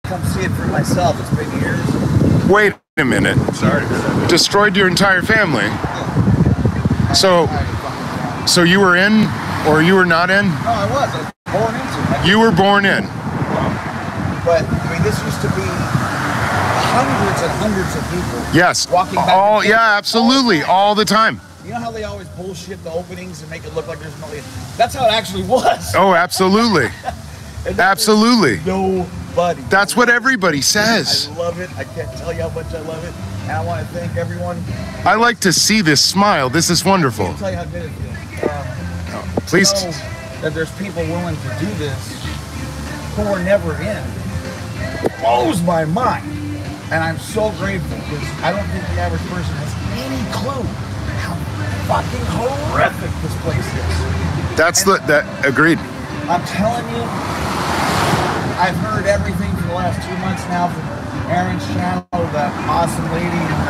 come see it for myself. It's been years. Wait a minute. Sorry to hear that. Destroyed your entire family. So you were in, or you were not in? No, I was born into it. You were born in. But I mean, this used to be hundreds and hundreds of people. Yes. Walking back. Yeah, absolutely, all the time. You know how they always bullshit the openings and make it look like there's no... That's how it actually was. Oh, absolutely. Absolutely. Nobody. That's what everybody says. I love it. I can't tell you how much I love it. And I want to thank everyone. I like to see this smile. This is wonderful. I can't tell you how good it feels. Please. To know that there's people willing to do this who are never in. Blows my mind. And I'm so grateful because I don't think the average person has any clue how fucking horrific this place is. Agreed. I'm telling you, I've heard everything for the last 2 months now from Aaron's channel, that awesome lady in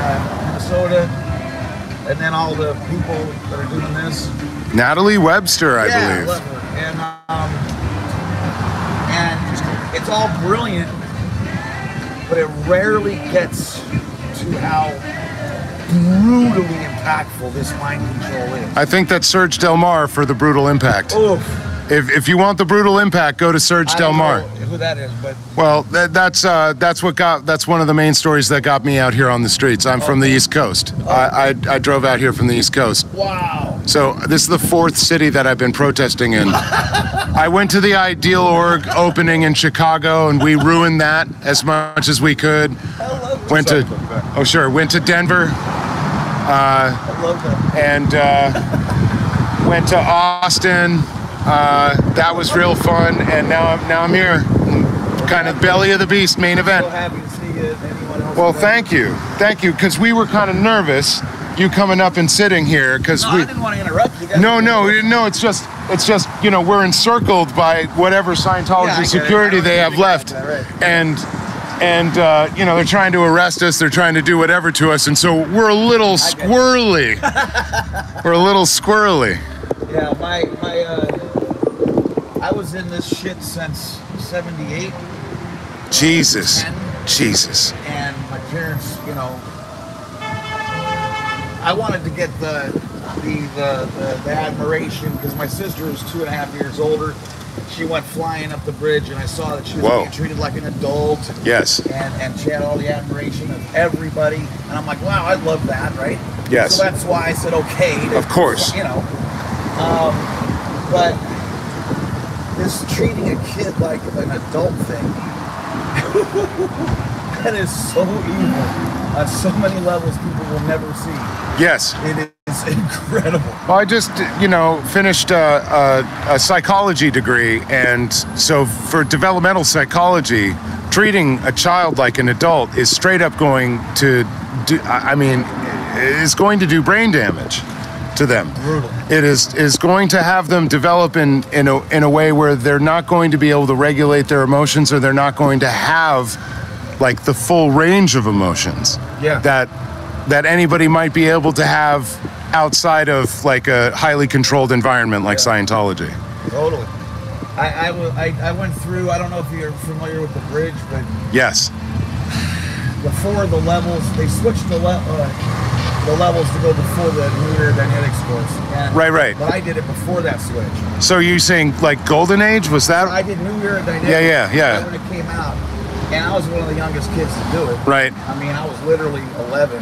Minnesota, and then all the people that are doing this. Natalie Webster, I believe. I love her. And it's all brilliant, but it rarely gets to how brutally impactful this mind control is. I think that's Serge Del Mar for the brutal impact. Oof. If you want the brutal impact, go to Serge Del Mar. I don't know who that is, but well, that's one of the main stories that got me out here on the streets. I'm from the East Coast. I drove out here from the East Coast. Wow. So this is the 4th city that I've been protesting in. I went to the Ideal Org opening in Chicago, and we ruined that as much as we could. Went to Denver. I love that. And went to Austin. That was real fun, and now I'm here, kind of belly of the beast, main event. So happy to see you. Anyone else? Well, thank you, because we were kind of nervous, you coming up and sitting here, because I didn't want to interrupt you guys. No, it's just we're encircled by whatever Scientology security they have left, and they're trying to arrest us, they're trying to do whatever to us, and so we're a little squirrely. We're a little squirrely. Yeah, I was in this shit since '78. Jesus. And my parents, I wanted to get the admiration because my sister was 2.5 years older. She went flying up the bridge, and I saw that she was being treated like an adult. Yes. And she had all the admiration of everybody, and I'm like, wow, I love that, right? Yes. So that's why I said okay. Of course. But this treating a kid like an adult thing, that is so evil on so many levels people will never see. Yes. It is incredible. Well, I just, finished a psychology degree, and so for developmental psychology, treating a child like an adult is straight up going to do, is going to do brain damage to them. Brutal. It is going to have them develop in a way where they're not going to be able to regulate their emotions, or they're not going to have like the full range of emotions that anybody might be able to have outside of like a highly controlled environment like Scientology. Totally. I went through, I don't know if you're familiar with the bridge, but yes. Before the levels, they switched the levels to go before the New Era Dynamics course. And, right. But I did it before that switch. So you saying like Golden Age? Was that? I did New Era Dynamics. Yeah. When it came out, and I was one of the youngest kids to do it. Right. I mean, I was literally 11.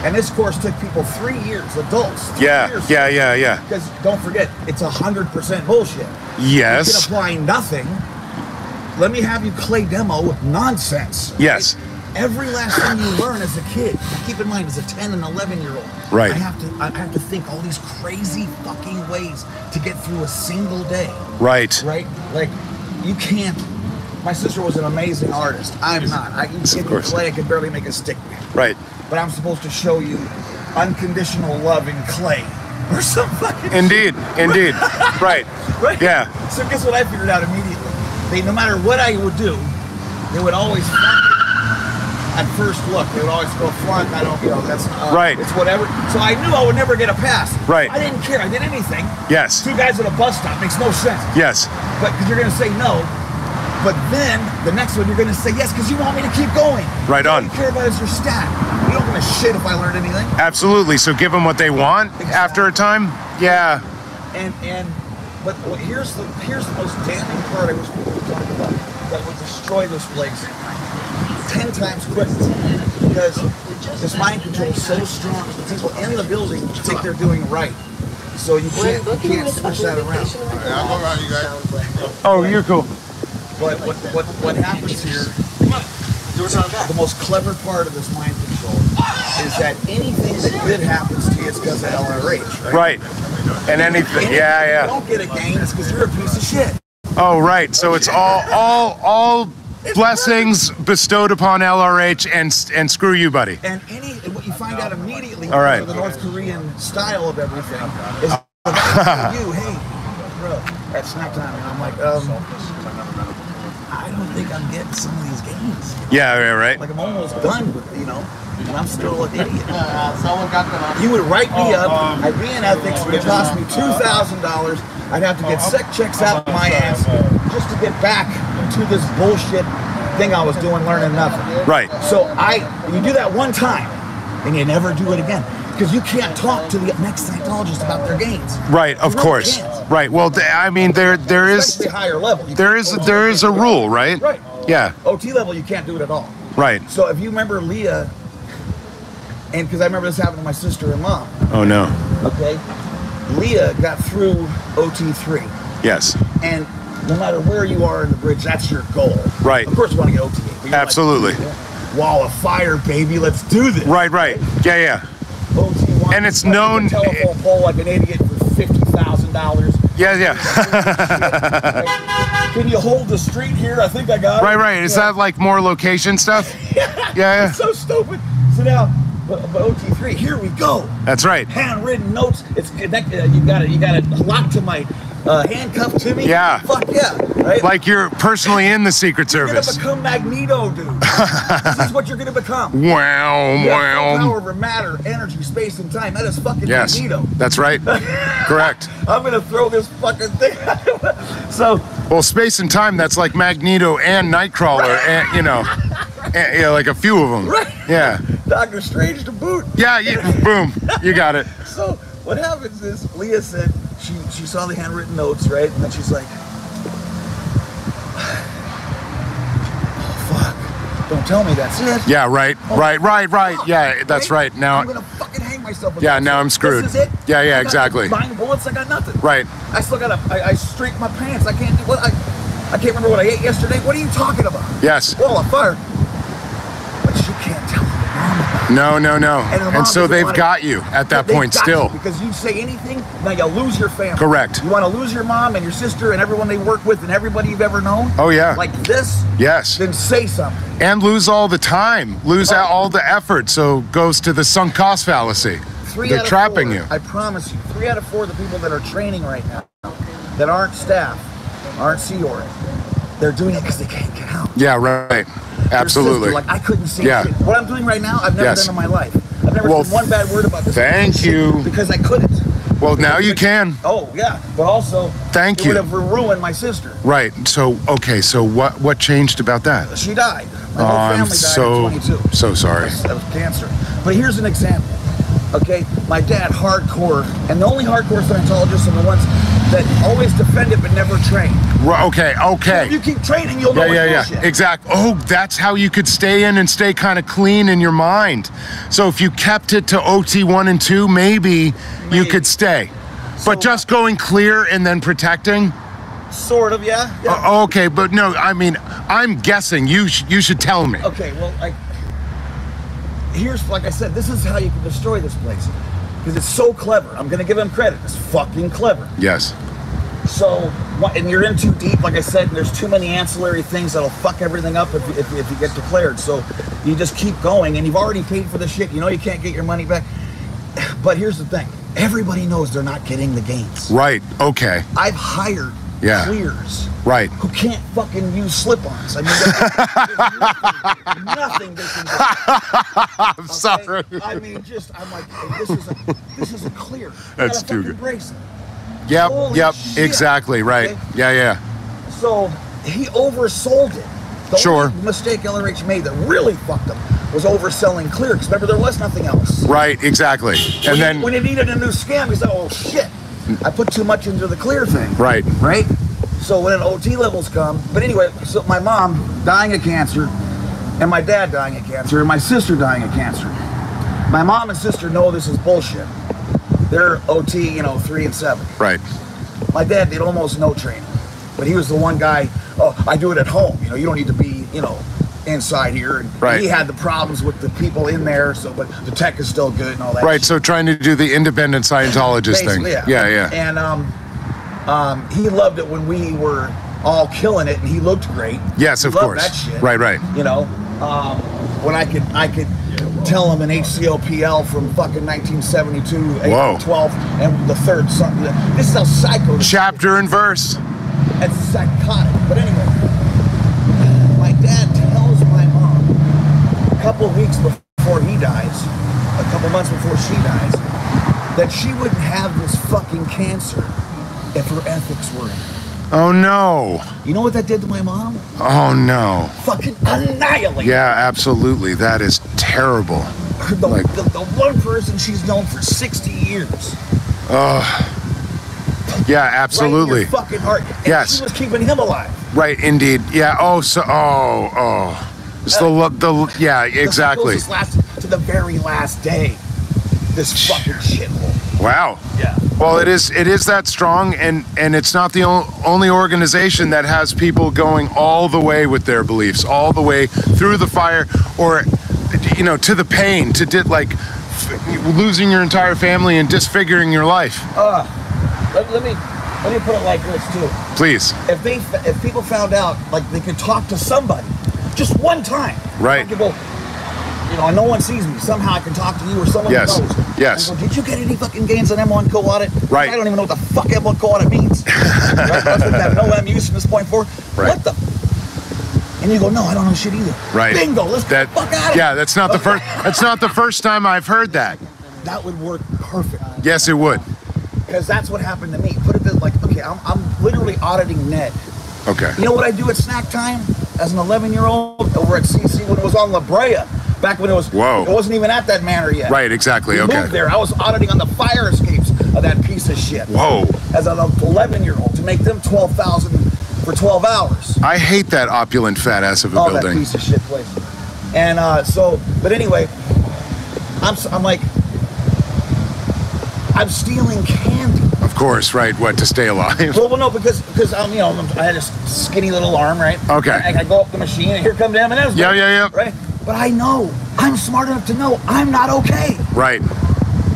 And this course took people 3 years, adults. 3 years. Yeah. Because don't forget, it's 100% bullshit. Yes. You can apply nothing. Let me have you clay demo nonsense. Yes. Every last thing you learn as a kid, keep in mind, as a 10 and 11-year-old, right. I have to think all these crazy fucking ways to get through a single day. Right. Right? Like, you can't. My sister was an amazing artist. I'm not. I can give you clay, I can barely make a stick. Right. But I'm supposed to show you unconditional love in clay or some fucking Indeed. Right. Right? Yeah. So guess what I figured out immediately? No matter what I would do, they would always flunk it. At first look, they would always go flunk. I don't, that's right. It's whatever. So I knew I would never get a pass. Right. I didn't care. I did anything. Yes. 2 guys at a bus stop makes no sense. Yes. But because you're going to say no, But then the next one you're going to say yes because you want me to keep going. Right on. All you care about is your stat. You don't give a shit if I learned anything. Absolutely. So give them what they want after a time. Yeah. But here's the most damning part I wish people would talk about that would destroy this place 10 times quicker, because this mind control is so strong. The people in the building think they're doing right, so you can't switch that around. I'll go around, you guys. Oh, you're cool. But what happens here? The most clever part of this mind control is that anything that good happens to you is because of LRH, right? And anything, yeah. You don't get a gain, it's because you're a piece of shit. Oh, right. So it's all blessings bestowed upon LRH and screw you, buddy. And what you find out immediately, all right, the North Korean style of everything is you, hey, bro, at snack time, and I'm like, I don't think I'm getting some of these gains. Yeah, right. Like I'm almost done with, and I'm still an idiot. You would write me up, I'd be in ethics, it would cost me $2,000. I'd have to get sick checks out my ass just to get back to this bullshit thing I was doing, learning nothing. Right. So you do that one time, and you never do it again. Because you can't talk to the next Scientologist about their gains. Right, of course. Right. Well, I mean, there is higher level. There is a rule, right? Right. Yeah. OT level, you can't do it at all. Right. So if you remember Leah, and because I remember this happened to my sister and mom. Oh no. Okay. Leah got through OT3. Yes. And no matter where you are in the bridge, that's your goal. Right. Of course, you want to get OT8. Absolutely. Like, wall of fire, baby. Let's do this. Right. Yeah. OT1. And it's known. Telephone pole like an idiot for $50,000. Yeah. Can you hold the street here? I think I got it. Right. Is that like more location stuff? Yeah. It's so stupid. So now, but OT3, here we go. That's right. Handwritten notes. It's connected. You got it locked to my handcuffed to me. Yeah. Fuck yeah. Right? Like you're personally in the Secret Service. You're gonna become Magneto, dude. This is what you're gonna become. Wow. Power over matter, energy, space, and time. That is fucking Magneto. That's right. Correct. I'm gonna throw this fucking thing. Well, space and time. That's like Magneto and Nightcrawler, and like a few of them. Right. Yeah. Doctor Strange to boot. Yeah. Boom. You got it. So what happens is Leah said she saw the handwritten notes, right? And then she's like, oh fuck, don't tell me that's it. Yeah, right. Yeah, that's right. Now I'm gonna fucking hang myself. Yeah, now I'm screwed. This is it. Yeah, exactly. Buying bullets, I got nothing. Right. I still got I streaked my pants. I can't do what I can't remember what I ate yesterday. What are you talking about? Yes. Wall of fire. But she can't tell her mom about it. No. And so they've got you at that point still. Because you say anything, now you'll lose your family. Correct. You want to lose your mom and your sister and everyone they work with and everybody you've ever known? Oh, yeah. Like this? Yes. Then say something. And lose all the time. Lose out all the effort. So goes to the sunk cost fallacy. They're trapping you. I promise you, 3 out of 4 of the people that are training right now that aren't staff, aren't Sea Org, they're doing it because they can't get out. Yeah, right. Absolutely. Like I couldn't say shit. What I'm doing right now, I've never done in my life. I've never said one bad word about this. Thank you. Because I couldn't. Well, now you can. Oh yeah, but also thank you. It would have ruined my sister. Right. So okay. So what changed about that? She died. My whole family died at 22. So sorry. That was cancer. But here's an example. Okay, my dad hardcore, and the only hardcore Scientologists are the ones that always defend it but never train. Okay. So if you keep training, you'll know it's bullshit. Exactly. Oh, that's how you could stay in and stay kind of clean in your mind. So if you kept it to OT 1 and 2, maybe you could stay. But just going clear and then protecting? Sort of, yeah. Okay, but no, I mean, I'm guessing. You should tell me. Okay, well, here's, like I said, this is how you can destroy this place. Because it's so clever. I'm going to give him credit. It's fucking clever. Yes. So, and you're in too deep, like I said, and there's too many ancillary things that'll fuck everything up if you get declared. So you just keep going, and you've already paid for the shit. You know you can't get your money back. But here's the thing. Everybody knows they're not getting the gains. Right. Okay. I've hired clears. Right. Who can't fucking use slip-ons. I mean, there's nothing they can do. I'm sorry. I mean, I'm like, this is a clear. That's too good. Bracelet. Yep. Holy shit. Exactly. Right. Okay? Yeah. So he oversold it. The Sure. only mistake LRH made that really fucked him was overselling clear. Because remember, there was nothing else. Right, exactly. And then when he needed a new scam, he said, "Oh shit, I put too much into the clear thing." Right. Right. So when OT levels come, but anyway, so my mom dying of cancer, and my dad dying of cancer, and my sister dying of cancer. My mom and sister know this is bullshit. They're OT, 3 and 7. Right. My dad did almost no training, but he was the one guy. Oh, I do it at home. You don't need to be, inside here. And right. He had the problems with the people in there. So, but the tech is still good and all that. Right. shit. So trying to do the independent Scientologist thing. Yeah. And he loved it when we were all killing it, and he looked great. Yes, of course. That shit. Right. When I could tell him an HCOPL from fucking 1972, April 12th, and the third son. This is how psycho. Chapter and verse. That's psychotic. But anyway, my dad tells my mom a couple of weeks before he dies, a couple months before she dies, that she wouldn't have this fucking cancer if her ethics were in. Oh no. You know what that did to my mom? Oh no. Fucking annihilate. Yeah, absolutely. That is terrible. The one person she's known for 60 years. Yeah, absolutely. Right in your fucking heart. And yes. She was keeping him alive. Right, indeed. Yeah. It's yeah, exactly. This lasted to the very last day. This fucking shithole. Wow. Yeah. Well, it is that strong, and it's not the only organization that has people going all the way with their beliefs, all the way through the fire, or to the pain, to losing your entire family and disfiguring your life. Let me put it like this too. Please. If people found out, they could talk to somebody, just one time. Right. Go, no one sees me. Somehow I can talk to you or someone yes. knows. Yes. Go, did you get any fucking gains on M1 co-audit? Right. I don't even know what the fuck M1 co-audit means. Right? That's what that no M use from this point forward. Right. What the? And you go, no, I don't know shit either. Right. Bingo. Let's get the fuck out of here. Yeah, that's not the first. That's not the first time I've heard that. That would work perfect. Yes, it would. Because that's what happened to me. Put it this okay, I'm literally auditing Ned. Okay. You know what I do at snack time as an 11-year-old over at CC when it was on La Brea? Back when it was, Whoa. It wasn't even at that manor yet. Right, exactly. We moved there. I was auditing on the fire escapes of that piece of shit. Whoa. As an 11-year-old to make them $12,000 for 12 hours. I hate that opulent fat ass of a building. That piece of shit place. And but anyway, I'm stealing candy. Of course, right? What, to stay alive? Well, no, because I had a skinny little arm, right? Okay. I go up the machine, and here come the M&Ms. Yeah. Right? But I know, I'm smart enough to know I'm not okay. Right.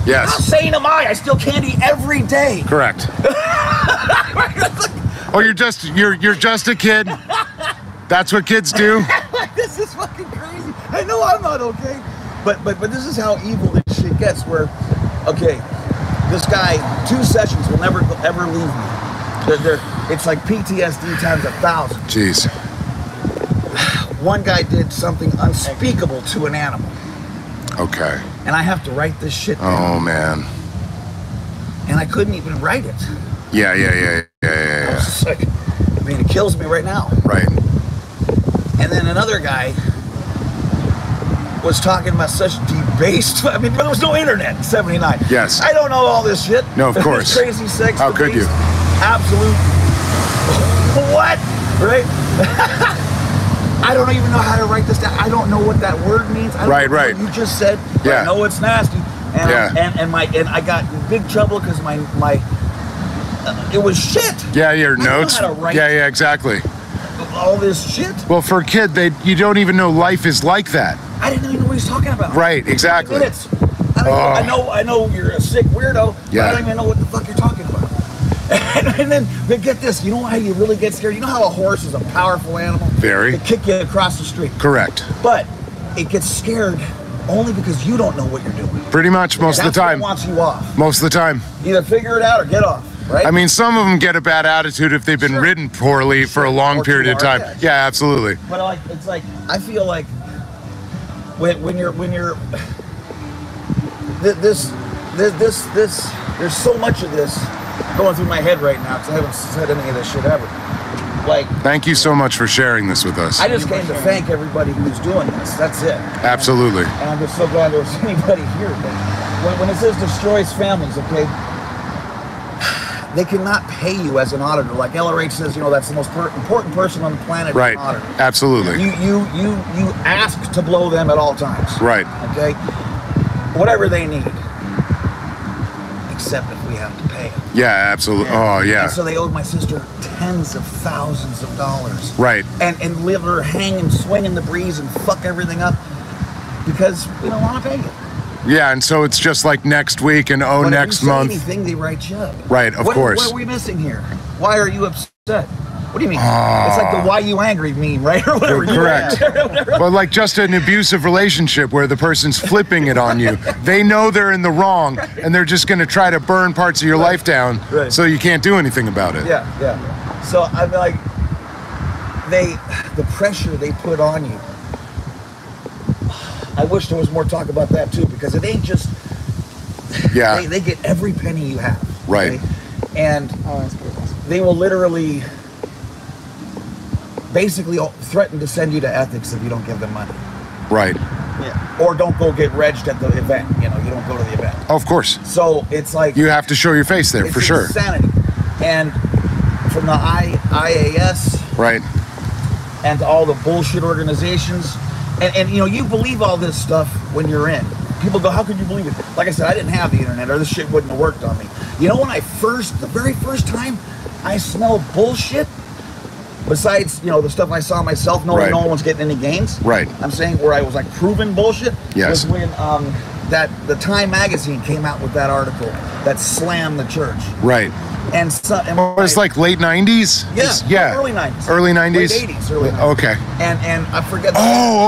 Yes. How sane am I? I steal candy every day. Correct. Oh, you're just a kid. That's what kids do. This is fucking crazy. I know I'm not okay, but this is how evil this shit gets. Where, okay, this guy 2 sessions will never ever leave me. It's like PTSD times 1,000. Jeez. One guy did something unspeakable to an animal. Okay. And I have to write this shit down. Oh man. And I couldn't even write it. Yeah. It's like, it kills me right now. Right. And then another guy was talking about such debased. There was no internet in '79. Yes. I don't know all this shit. No, of course. Crazy sex. How could you? Absolute. What? Right? I don't even know how to write this down. I don't know what that word means. I don't know right. What you just said. Yeah. I know it's nasty. And and I got in big trouble because my it was shit. Yeah, your I notes. Don't know how to write yeah, exactly. all this shit. Well, for a kid, you don't even know life is like that. I didn't even know what he's talking about. Right, exactly. I know you're a sick weirdo, but Yeah. I don't even know what the fuck you're talking about. And then get this, you know how you really get scared? You know how a horse is a powerful animal? Very. They kick you across the street. Correct. But it gets scared only because you don't know what you're doing. Pretty much most of the time. That's what wants you off. Most of the time. Either figure it out or get off, right? I mean, some of them get a bad attitude if they've been ridden poorly for a long period of time. Yeah, absolutely. But it's like I feel like when you're this there's so much of this going through my head right now because I haven't said any of this shit ever. Like, thank you so much for sharing this with us. I just came to thank everybody who's doing this. That's it. Absolutely. And I'm just so glad there was anybody here. But when it says destroys families, okay, they cannot pay you as an auditor. Like LRH says, you know, that's the most important person on the planet. Right. An auditor. Absolutely. You ask to blow them at all times. Right. Okay. Whatever they need, except if we have to pay them. Yeah, absolutely. Oh, yeah. And so they owed my sister tens of thousands of dollars. Right. And let her hang and swing in the breeze and fuck everything up because we don't want to pay you. Yeah, and so it's just like next week and but next if you say month. Anything, they write you up. Right, of course. What are we missing here? Why are you upset? What do you mean? It's like the "why you angry" meme, right? Or whatever. Correct. But like just an abusive relationship where the person's flipping it on you. They know they're in the wrong, and they're just going to try to burn parts of your life down, so you can't do anything about it. Yeah, yeah. So I'm like, the pressure they put on you. I wish there was more talk about that too, because it ain't just. Yeah. They get every penny you have. Right. Okay? And they will literally, basically threaten to send you to ethics if you don't give them money. Right. Yeah. Or don't go get regged at the event. You know, you don't go to the event. Of course. So it's like you have to show your face there for sure. Insanity. And from the IAS. Right. And to all the bullshit organizations. And you know, you believe all this stuff when you're in. People go, how could you believe it? Like I said, I didn't have the internet, or this shit wouldn't have worked on me. You know, when the very first time I smelled bullshit, besides, you know, the stuff I saw myself, knowing no one was getting any gains. Right. I'm saying where I was like proven bullshit. Yes. Was when the Time magazine came out with that article that slammed the church. Right. And so, it's like late 90s? Yeah. Early 90s. Early 90s? Late 80s, early 90s. Okay. And I forget.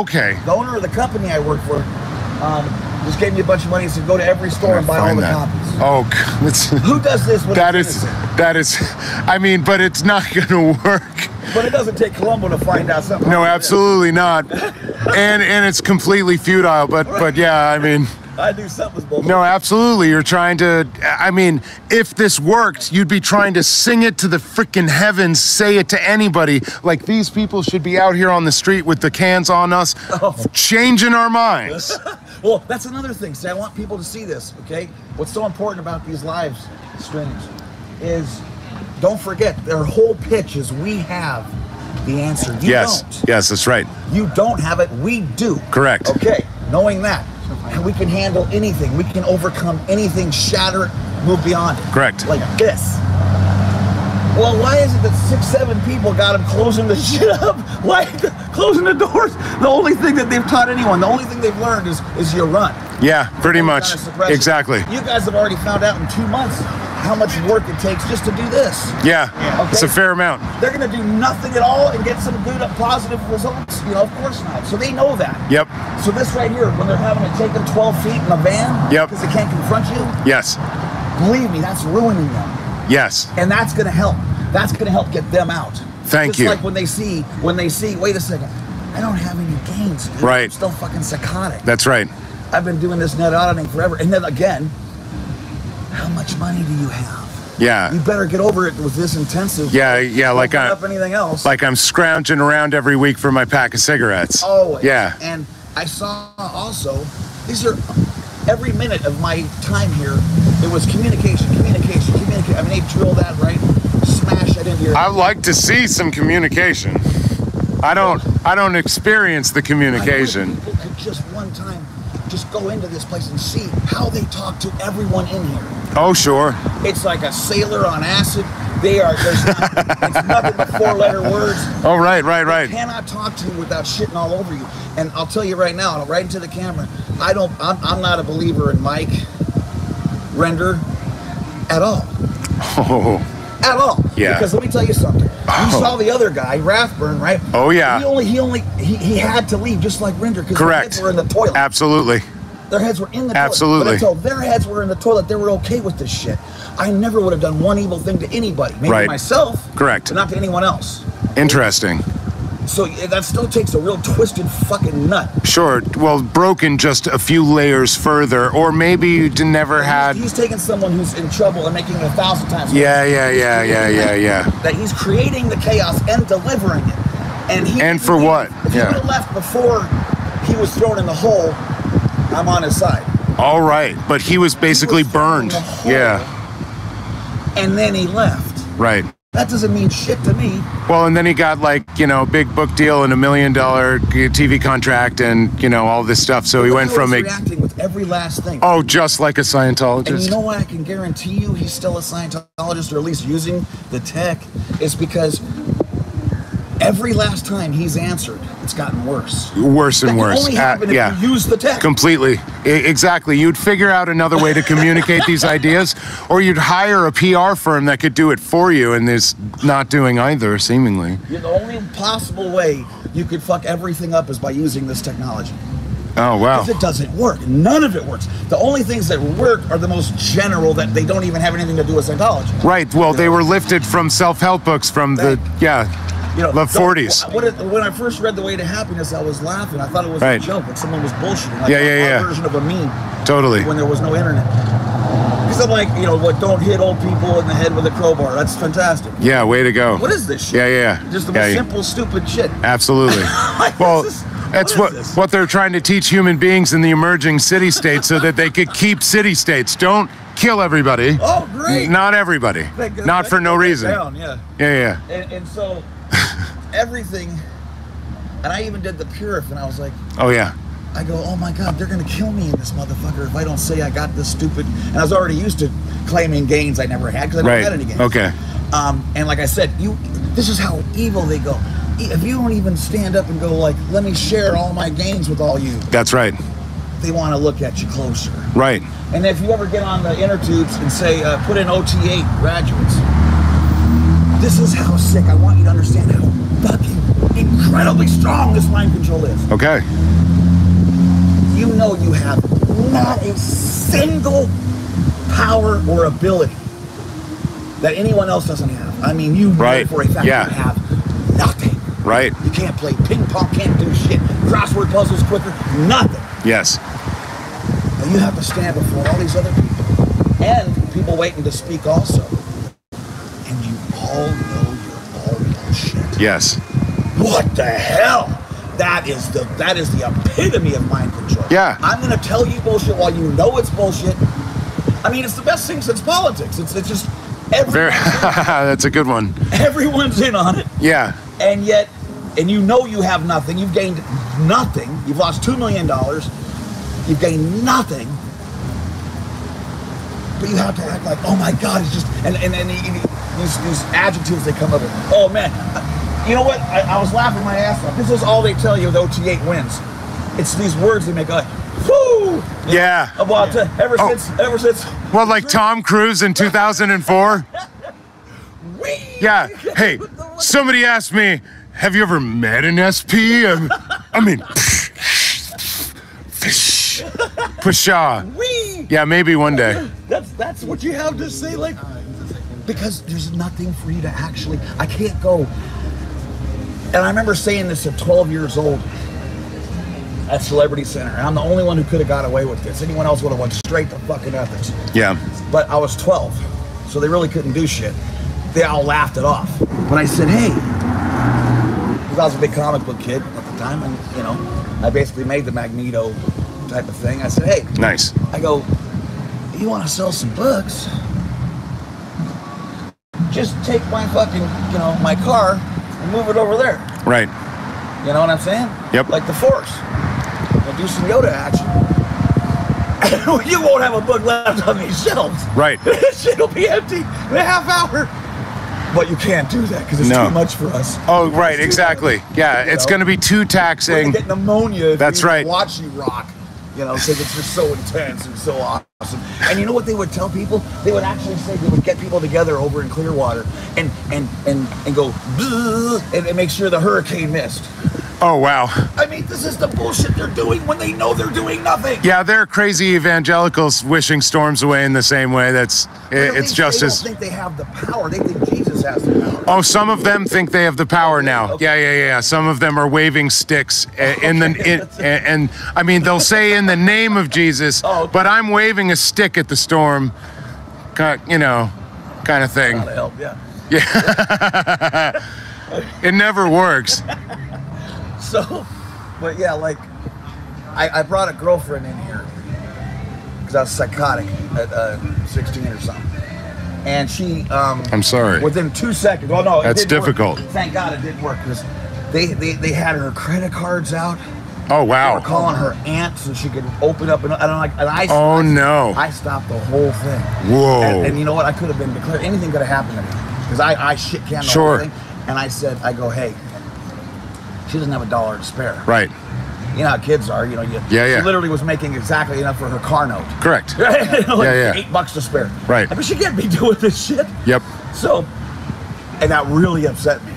Okay. The owner of the company I work for just gave me a bunch of money and said, go to every store and buy all the copies. Oh, God. Who does this? That is, I mean, but it's not going to work. But it doesn't take Columbo to find out something. No, absolutely not. and it's completely futile, but yeah, I mean. I do something bullshit. No, absolutely. You're trying to, I mean, if this worked, you'd be trying to sing it to the freaking heavens, say it to anybody. Like, these people should be out here on the street with the cans on us, changing our minds. Well, that's another thing. See, I want people to see this, okay? What's so important about these live streams is, don't forget, their whole pitch is we have the answer. You don't. Yes, that's right. You don't have it. We do. Correct. Okay, knowing that. And we can handle anything. We can overcome anything, shatter it, move beyond it. Correct. Like this. Well, why is it that 6, 7 people got him closing the shit up? Why closing the doors? The only thing that they've taught anyone, the only thing they've learned is you run. Yeah, pretty much. Exactly. You guys have already found out in 2 months how much work it takes just to do this. Yeah, okay? It's a fair amount. They're going to do nothing at all and get some good, positive results. You know, of course not. So they know that. Yep. So this right here, when they're having to take them 12 feet in a van, yep, because they can't confront you. Yes. Believe me, that's ruining them. Yes. And that's going to help. That's going to help get them out. Thank you. Just like when they see, wait a second, I don't have any gains, dude. Right. I'm still fucking psychotic. That's right. I've been doing this net auditing forever. And then again, how much money do you have? Yeah. You better get over it with this intensive. Yeah, like anything else. Like I'm scrounging around every week for my pack of cigarettes. Always. Yeah. And I saw also, these are every minute of my time here, it was communication. I mean, they drill that, right? Smash it into your... I'd like to see some communication. I don't experience the communication. People could just one time just go into this place and see how they talk to everyone in here. Oh, sure. It's like a sailor on acid. It's nothing but 4-letter words. Oh, right. They cannot talk to you without shitting all over you. And I'll tell you right now, right into the camera, I'm not a believer in Mike Render at all. Oh. At all. Yeah. Because let me tell you something. You saw the other guy, Rathburn, right? Oh, yeah. He had to leave just like Render because their heads were in the toilet. Absolutely. Their heads were in the toilet. Absolutely. But until their heads were in the toilet, they were okay with this shit. I never would have done one evil thing to anybody. Maybe myself. Correct. But not to anyone else. Interesting. So that still takes a real twisted fucking nut. Sure. Well, broken just a few layers further, or maybe you never had. He's taking someone who's in trouble and making it 1,000 times worse. Yeah. That he's creating the chaos and delivering it. And for what? If he would have left before he was thrown in the hole, I'm on his side. All right, but he was basically burned. Yeah. And then he left. Right. That doesn't mean shit to me. Well, and then he got like, big book deal and $1 million TV contract and, all this stuff. So he went from reacting with every last thing. Oh, just like a Scientologist. And you know why I can guarantee you he's still a Scientologist, or at least using the tech, is because every last time he's answered, it's gotten worse. Worse and worse. Only happened if you use the tech. Completely. Exactly. You'd figure out another way to communicate these ideas, or you'd hire a PR firm that could do it for you, and is not doing either, seemingly. The only possible way you could fuck everything up is by using this technology. Oh, wow. Because it doesn't work. None of it works. The only things that work are the most general, that they don't even have anything to do with Scientology. Right. Well, they were lifted from self-help books from the 40s. When I first read The Way to Happiness, I was laughing. I thought it was a joke, like someone was bullshitting. Like our version of a meme. Totally. When there was no internet. Because I'm like, don't hit old people in the head with a crowbar. That's fantastic. Yeah, way to go. What is this shit? Yeah. Just the most simple, stupid shit. Absolutely. That's what they're trying to teach human beings in the emerging city-states so that they could keep city-states. Don't kill everybody. Oh, great. Not everybody. Not for no reason. Down, yeah. And so everything, and I even did the Purif, and I was like, oh yeah. I go, oh my God, they're gonna kill me in this motherfucker if I don't say I got this stupid. And I was already used to claiming gains I never had, because I never had any gains. Okay. And like I said, this is how evil they go. If you don't even stand up and go like, let me share all my gains with all you. That's right. They want to look at you closer. Right. And if you ever get on the inner tubes and say, put in OT8 graduates, this is how sick. I want you to understand how fucking incredibly strong this mind control is. Okay. You know you have not a single power or ability that anyone else doesn't have. I mean, you know for a fact you have nothing. Right. You can't play ping pong, can't do shit. Crossword puzzles quicker, nothing. Yes. And you have to stand before all these other people. And people waiting to speak also. And you all know you're all bullshit. Yes. What the hell? That is the epitome of mind control. Yeah. I'm gonna tell you bullshit while you know it's bullshit. I mean, it's the best thing since politics. It's just that's a good one. Everyone's in on it. Yeah. And yet, you know you have nothing. You've gained nothing. You've lost $2 million. You've gained nothing. But you have to act like, oh my God, it's just, and these adjectives they come up with. Oh man, you know what? I was laughing my ass off. This is all they tell you with OT8 wins. It's these words they make like, whoo! Yeah. About ever since. Well, like Tom Cruise in 2004. Yeah. Hey, somebody asked me, have you ever met an SP? I mean, Pshaw. Yeah, maybe one day. That's what you have to say, like, because there's nothing for you to actually. I can't go. And I remember saying this at 12 years old at Celebrity Center, and I'm the only one who could have got away with this. Anyone else would have went straight to fucking ethics. Yeah. But I was 12, so they really couldn't do shit. They all laughed it off. But I said, hey, because I was a big comic book kid at the time, and I basically made the Magneto type of thing. I said, hey, nice. I go, you want to sell some books? Just take my fucking, my car and move it over there. Right. You know what I'm saying? Yep. Like the Force. And do some Yoda action. You won't have a book left on these shelves. Right. This shit will be empty in a half hour. But you can't do that because it's too much for us. Oh, right, exactly. Yeah, it's going to be too taxing. We're going to get pneumonia if That's you right. watch you rock. Because it's just so intense and so awesome. And you know what they would tell people? They would actually say they would get people together over in Clearwater and go and make sure the hurricane missed. Oh, wow. I mean, this is the bullshit they're doing when they know they're doing nothing. Yeah, they're crazy evangelicals wishing storms away in the same way. It's just as... They don't think they have the power. They think Jesus has the power. Oh, some of them think they have the power now. Okay. Yeah. Some of them are waving sticks and I mean, they'll say in the name of Jesus, but I'm waving a stick at the storm, you know, kind of thing. That'll help, yeah. Yeah. It never works. So, but yeah, like, I brought a girlfriend in here because I was psychotic at 16 or something. And she, I'm sorry. within 2 seconds, oh no, that's difficult. Thank God it didn't work because they had her credit cards out. Oh, wow. They were calling her aunt so she could open up and no. I stopped the whole thing. Whoa. And you know what? I could have been declared, anything could have happened to me because I shit canned the whole thing. And I go, hey, she doesn't have $1 to spare. Right. You know how kids are, you know. She literally was making exactly enough for her car note. Correct. Like $8 to spare. Right. But she can't be doing this shit. Yep. So, and that really upset me.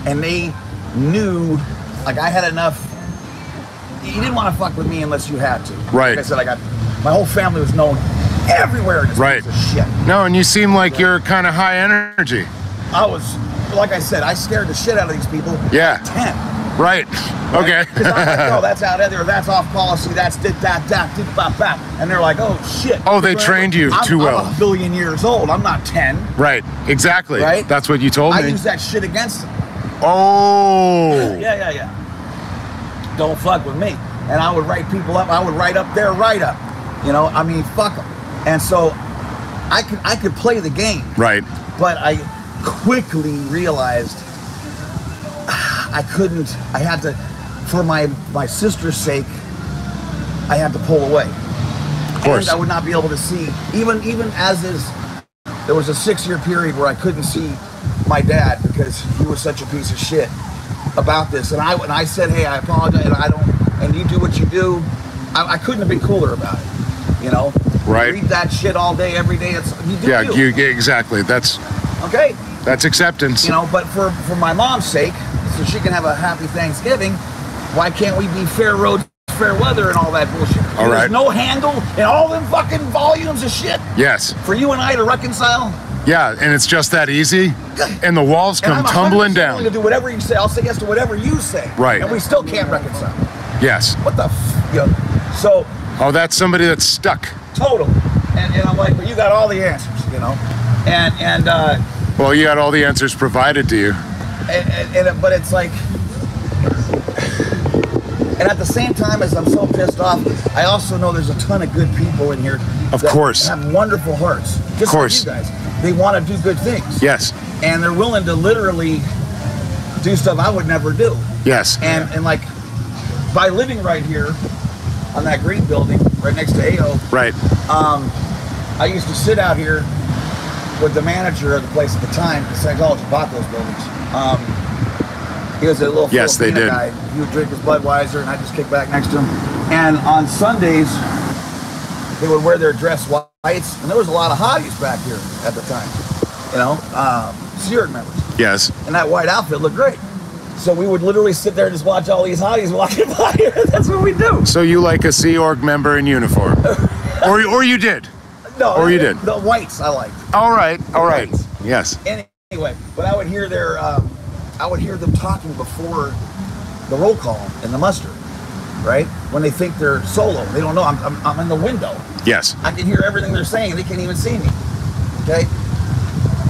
And they knew, like, I had enough. You didn't want to fuck with me unless you had to. Right. Like I said, my whole family was known everywhere in this piece of shit. No, and you seem like you're kind of high energy. I was, like I said, I scared the shit out of these people. Yeah. 10. Right. Okay. Because I'm like, oh, that's out there, that's off policy, that's that. And they're like, oh, shit. Oh, they trained you too well. I'm a billion years old. I'm not 10. Right. Exactly. Right? That's what you told me. I use that shit against them. Oh. Yeah. Don't fuck with me. And I would write people up. I would write up their write-up. You know, I mean, fuck them. And so I could play the game. Right. But I quickly realized I couldn't. I had to, for my sister's sake, I had to pull away. Of course. And I would not be able to see, even as is, there was a 6-year period where I couldn't see my dad because he was such a piece of shit about this. And I said, hey, I apologize, and you do what you do. I couldn't have been cooler about it, you know? Right. You read that shit all day, every day. You do. Exactly. That's okay. That's acceptance. You know, but for my mom's sake, so she can have a happy Thanksgiving, why can't we be fair roads, fair weather, and all that bullshit? All right. There's no handle in all them fucking volumes of shit. Yes. For you and I to reconcile. Yeah, and it's just that easy, and the walls come tumbling down. I'm willing to do whatever you say. I'll say yes to whatever you say. Right. And we still can't reconcile. Yes. What the you know, so. Oh, that's somebody that's stuck. Totally. And I'm like, but you got all the answers, you know? And well, you got all the answers provided to you. But it's like, and at the same time as I'm so pissed off, I also know there's a ton of good people in here. Of course. Have wonderful hearts. Just of course. Like you guys. They want to do good things. Yes. And they're willing to literally do stuff I would never do. Yes. And like, by living right here on that green building right next to AO. Right. I used to sit out here with the manager of the place at the time, because Scientology bought those buildings. He was a little Filipino guy. He would drink his Budweiser, and I'd just kick back next to him. And on Sundays, they would wear their dress whites, and there was a lot of hotties back here at the time. You know, Sea Org members. Yes. And that white outfit looked great. So we would literally sit there and just watch all these hotties walking by here. That's what we do. So you like a Sea Org member in uniform, or you did? No, or you did. The whites I liked. All right. Whites. Yes. Anyway, but I would hear them talking before the roll call and the muster, right? When they think they're solo, they don't know. I'm in the window. Yes. I can hear everything they're saying. They can't even see me. Okay.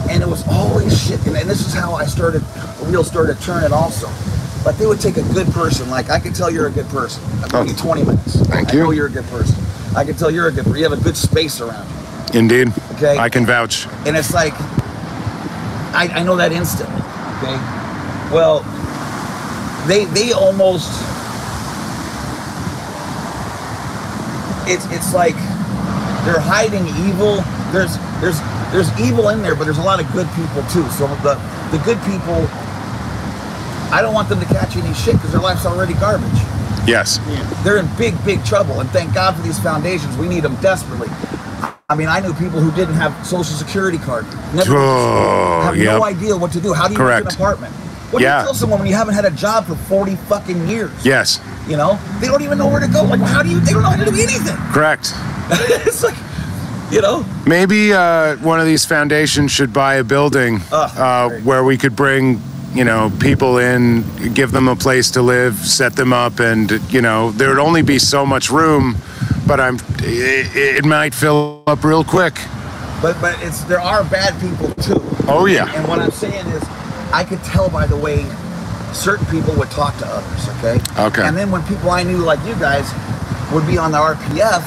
And it was always shit. And this is how the wheel started turning also. But they would take a good person. Like, I can tell you're a good person. I'll give you 20 minutes. Thank you. I know you're a good person. I can tell you're a good person. You have a good space around you. Indeed. Okay. I can vouch. And it's like, I know that instantly. Okay. Well, they almost, it's like they're hiding evil. There's evil in there, but there's a lot of good people too. So the good people, I don't want them to catch any shit because their life's already garbage. Yes. They're in big, big trouble, and thank God for these foundations. We need them desperately. I mean, I knew people who didn't have Social Security card. Never have no idea what to do. How do you rent an apartment? What do you tell someone when you haven't had a job for 40 fucking years? Yes. You know, they don't even know where to go. Like, they don't know how to do anything. Correct. It's like, you know. Maybe one of these foundations should buy a building where we could bring, you know, people in, give them a place to live, set them up, and, you know, there would only be so much room, but it might fill up real quick. But there are bad people too. Oh yeah. And what I'm saying is, I could tell by the way certain people would talk to others, okay? Okay. And then when people I knew, like you guys, would be on the RPF,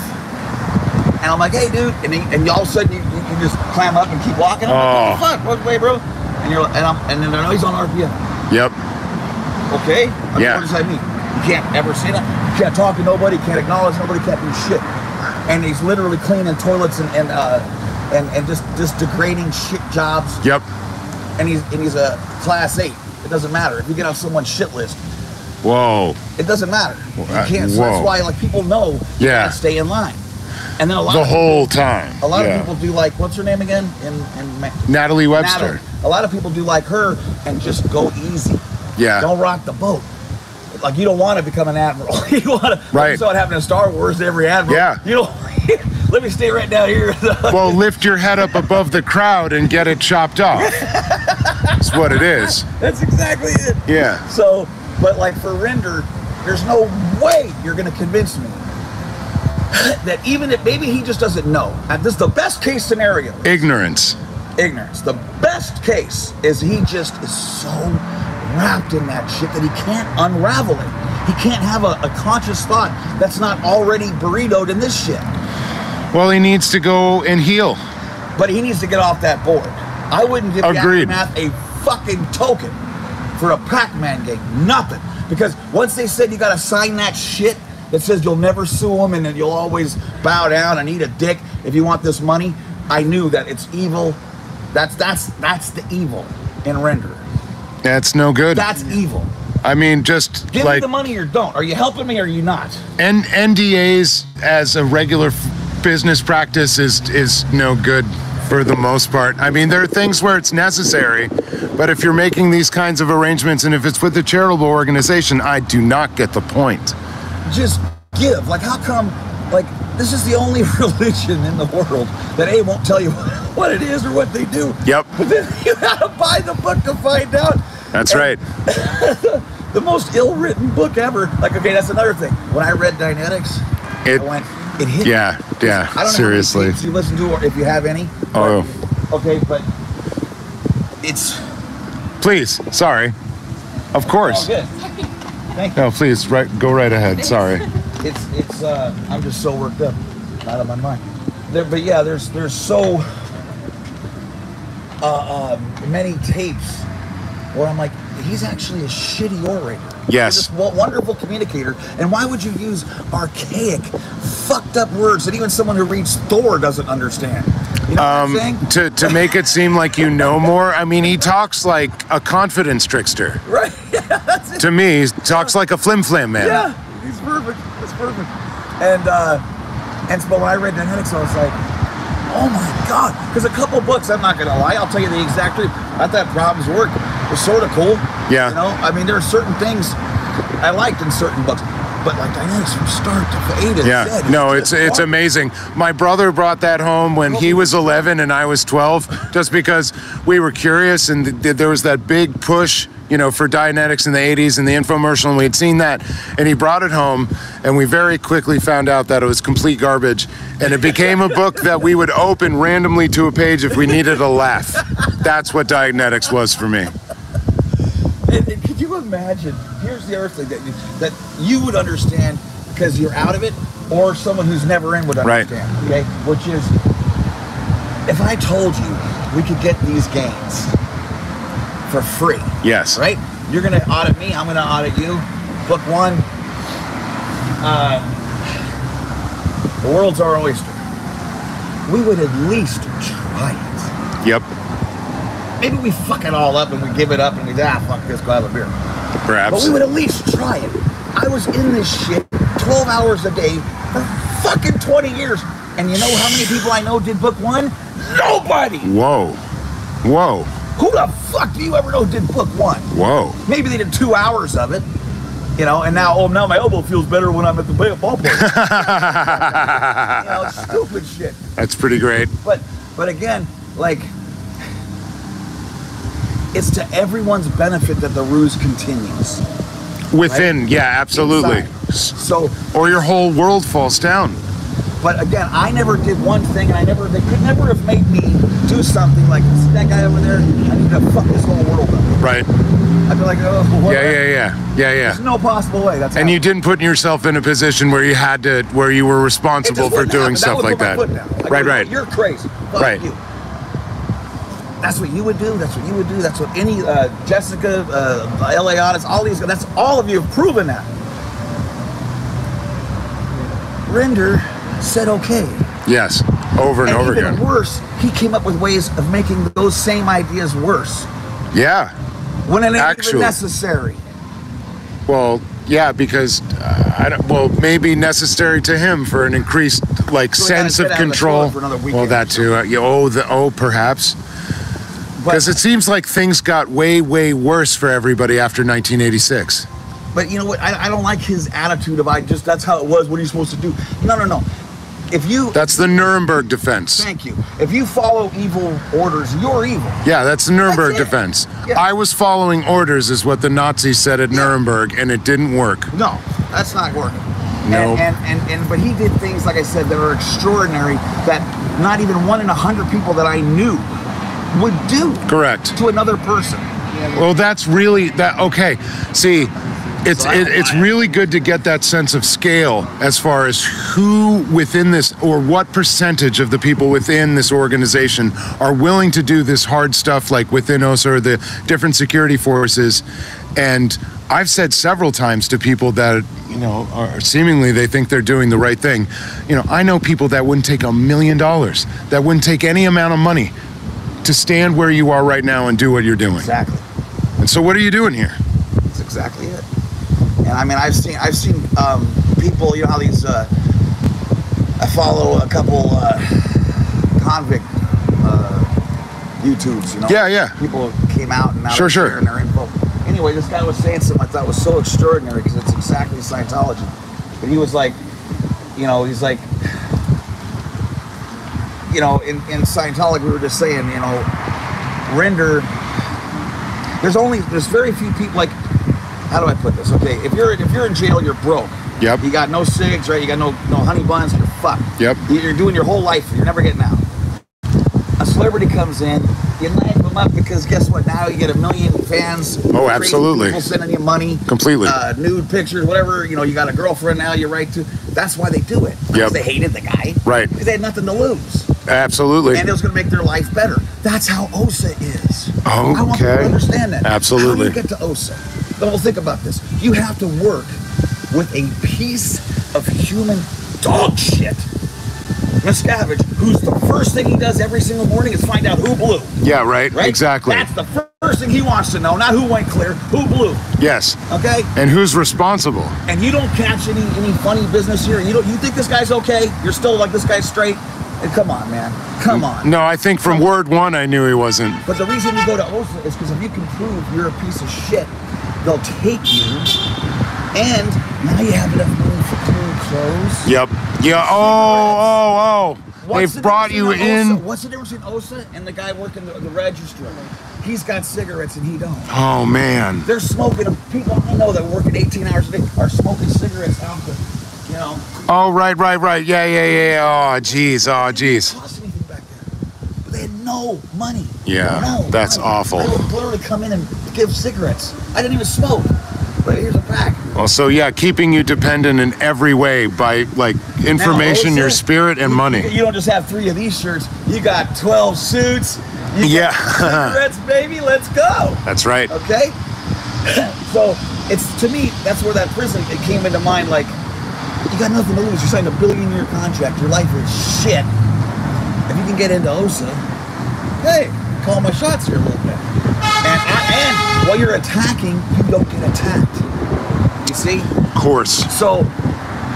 and I'm like, hey, dude, and all of a sudden you just climb up and keep walking. I'm like, what the fuck? What's the way, bro? And then I know he's on RPF. Yep. Okay. I mean, what does that mean? You can't ever say that. You can't talk to nobody. Can't acknowledge nobody. Can't do shit. And he's literally cleaning toilets and just degrading shit jobs. Yep. And he's a class 8. It doesn't matter if you get on someone's shit list. Whoa. It doesn't matter. You can't. So that's why, like, people know you can't stay in line. And then a lot the of whole time. A lot of people do, like, what's her name again? Natalie Webster. Natalie. A lot of people do like her and just go easy. Yeah. Don't rock the boat. Like, you don't want to become an admiral. You want to. Right. You saw it happen in Star Wars. Every admiral. Yeah. You know. Let me stay right down here. Well, lift your head up above the crowd and get it chopped off. That's what it is. That's exactly it. Yeah. So, but like for Render, there's no way you're going to convince me that even if maybe he just doesn't know. And this is the best case scenario. Ignorance. The best case is he just is so wrapped in that shit that he can't unravel it. He can't have a conscious thought that's not already burritoed in this shit. Well, he needs to go and heal. But he needs to get off that board. I wouldn't give the Aftermath a fucking token for a Pac-Man game. Nothing. Because once they said you got to sign that shit that says you'll never sue them and that you'll always bow down and eat a dick if you want this money, I knew that it's evil. That's the evil in Render. That's no good. That's evil. I mean, just give me the money or don't. Are you helping me or are you not? And NDAs as a regular business practice is no good for the most part. I mean, there are things where it's necessary, but if you're making these kinds of arrangements and if it's with a charitable organization, I do not get the point. Just give. Like, how come, like, this is the only religion in the world that A, won't tell you what it is or what they do. Yep. But then you gotta buy the book to find out. That's right. The most ill-written book ever. Like, okay, that's another thing. When I read Dynetics, I went, it hit me. Yeah, I don't seriously. know how many you listen to or if you have any. Oh. Okay, but it's... Please, sorry. Of course. Oh, good. Thank you. No, please, go right ahead. Sorry. It's I'm just so worked up, out of my mind. But yeah, there's so many tapes where I'm like, he's actually a shitty orator. Yes. He's this wonderful communicator. And why would you use archaic, fucked up words that even someone who reads Thor doesn't understand? You know what I'm saying? To make it seem like you know more. I mean, he talks like a confidence trickster. Right. Yeah, that's it. To me, he talks like a flim-flam man. Yeah, he's perfect. It's perfect. And so when I read Dynetics, I was like, oh my God. Because a couple books, I'm not going to lie, I'll tell you the exact truth. I thought Problems Work was sort of cool. Yeah. You know, I mean, there are certain things I liked in certain books. But like Dynetics from start to A to Z. Yeah, no, it's amazing. My brother brought that home when he was 11 and I was 12, just because we were curious and there was that big push, you know, for Dianetics in the 80s and the infomercial, and we had seen that, and he brought it home, and we very quickly found out that it was complete garbage, and it became a book that we would open randomly to a page if we needed a laugh. That's what Dianetics was for me. And could you imagine, here's the other thing that you would understand because you're out of it, or someone who's never in would understand, right. Okay? Which is, if I told you we could get these games for free. Yes. Right? You're going to audit me, I'm going to audit you. Book one, The World's Our Oyster. We would at least try it. Yep. Maybe we fuck it all up and we give it up and we fuck this, go have a beer. Perhaps. But we would at least try it. I was in this shit 12 hours a day for fucking 20 years. And you know how many people I know did book one? Nobody! Whoa. Whoa. Who the fuck do you ever know did book 1? Whoa. Maybe they did 2 hours of it, you know, and now my elbow feels better when I'm at the ballpark. You know, stupid shit. That's pretty great. But again, like, it's to everyone's benefit that the ruse continues. Within, right? Yeah, absolutely. Inside. So, or your whole world falls down. But again, I never did one thing, and they could never have made me do something like, see that guy over there? I need to fuck this whole world up. Right. I'd be like, oh, what? Yeah. There's no possible way. That's and you didn't put yourself in a position where you were responsible for doing stuff like that. Like, right. You're crazy. Fuck right. You. That's what you would do. That's what you would do. That's what any Jessica, LA Honest, all these. That's all of you have proven that. Render said okay. Yes, over and over even again. Worse, he came up with ways of making those same ideas worse. Yeah. When it ain't even necessary. Well, yeah, because maybe necessary to him for an increased sense of control. Well, that too. Perhaps. Because it seems like things got way, way worse for everybody after 1986. But you know what? I don't like his attitude of that's how it was. What are you supposed to do? No. That's the Nuremberg defense. Thank you. If you follow evil orders, you're evil. Yeah, that's the Nuremberg defense. Yeah. I was following orders, is what the Nazis said at Nuremberg, and it didn't work. No, that's not working. No. But he did things, like I said, that are extraordinary that not even 1 in 100 people that I knew would do. Correct. To another person. Well, that's really okay. See, it's really good to get that sense of scale as far as who within this, or what percentage of the people within this organization are willing to do this hard stuff, like within OSA or the different security forces. And I've said several times to people that, are seemingly they think they're doing the right thing. I know people that wouldn't take $1 million, that wouldn't take any amount of money to stand where you are right now and do what you're doing. Exactly. And so what are you doing here? That's exactly it. And I mean, I've seen people, you know how these, I follow a couple convict YouTubes, you know? Yeah. People came out and now they're sharing their info. Anyway, this guy was saying something I thought was so extraordinary because it's exactly Scientology. But he was like, he's like, in Scientology, we were just saying, Render, there's very few people, like, how do I put this? Okay, if you're in jail, you're broke. Yep. You got no cigs, right? You got no honey buns, you're fucked. Yep. You're doing your whole life, you're never getting out. A celebrity comes in, you knife them up because guess what? Now you get 1 million fans. Oh, absolutely. People sending you money. Completely. Nude pictures, whatever. You got a girlfriend now, you're right to. That's why they do it. Because they hated the guy. Right. Because they had nothing to lose. Absolutely. And it was going to make their life better. That's how OSA is. Okay. I want people to understand that. Absolutely. How do you get to OSA? Well, think about this. You have to work with a piece of human dog shit. Miscavige, who's the first thing he does every single morning is find out who blew. Yeah, right? Exactly. That's the first thing he wants to know, not who went clear, who blew. Yes. Okay? And who's responsible. And you don't catch any funny business here. You think this guy's okay? You're still like, this guy's straight? And come on, man. Come on. No, I think from word one, I knew he wasn't. But the reason you go to OSA is because if you can prove you're a piece of shit, they'll take you, and now you have enough money for clean clothes. Yep. Yeah. Oh. They've brought you in. What's the difference between OSA and the guy working the register? He's got cigarettes and he don't. Oh, man. They're smoking them. People I know that working 18 hours a day are smoking cigarettes out the, Oh, right. Yeah. Oh, jeez. Didn't cost anything back there. But they had no money. Yeah, that's awful. I would literally come in and give cigarettes. I didn't even smoke. But here's a pack. Well, so yeah, keeping you dependent in every way by information, your spirit, and money. You don't just have 3 of these shirts. You got 12 suits. You got cigarettes, baby. Let's go. That's right. Okay. So to me, that's where that prison it came into mind. Like, you got nothing to lose. You're signing a $1 billion contract. Your life is shit. If you can get into OSA, hey, call my shots here a little bit. And while you're attacking, you don't get attacked. You see? Of course. So.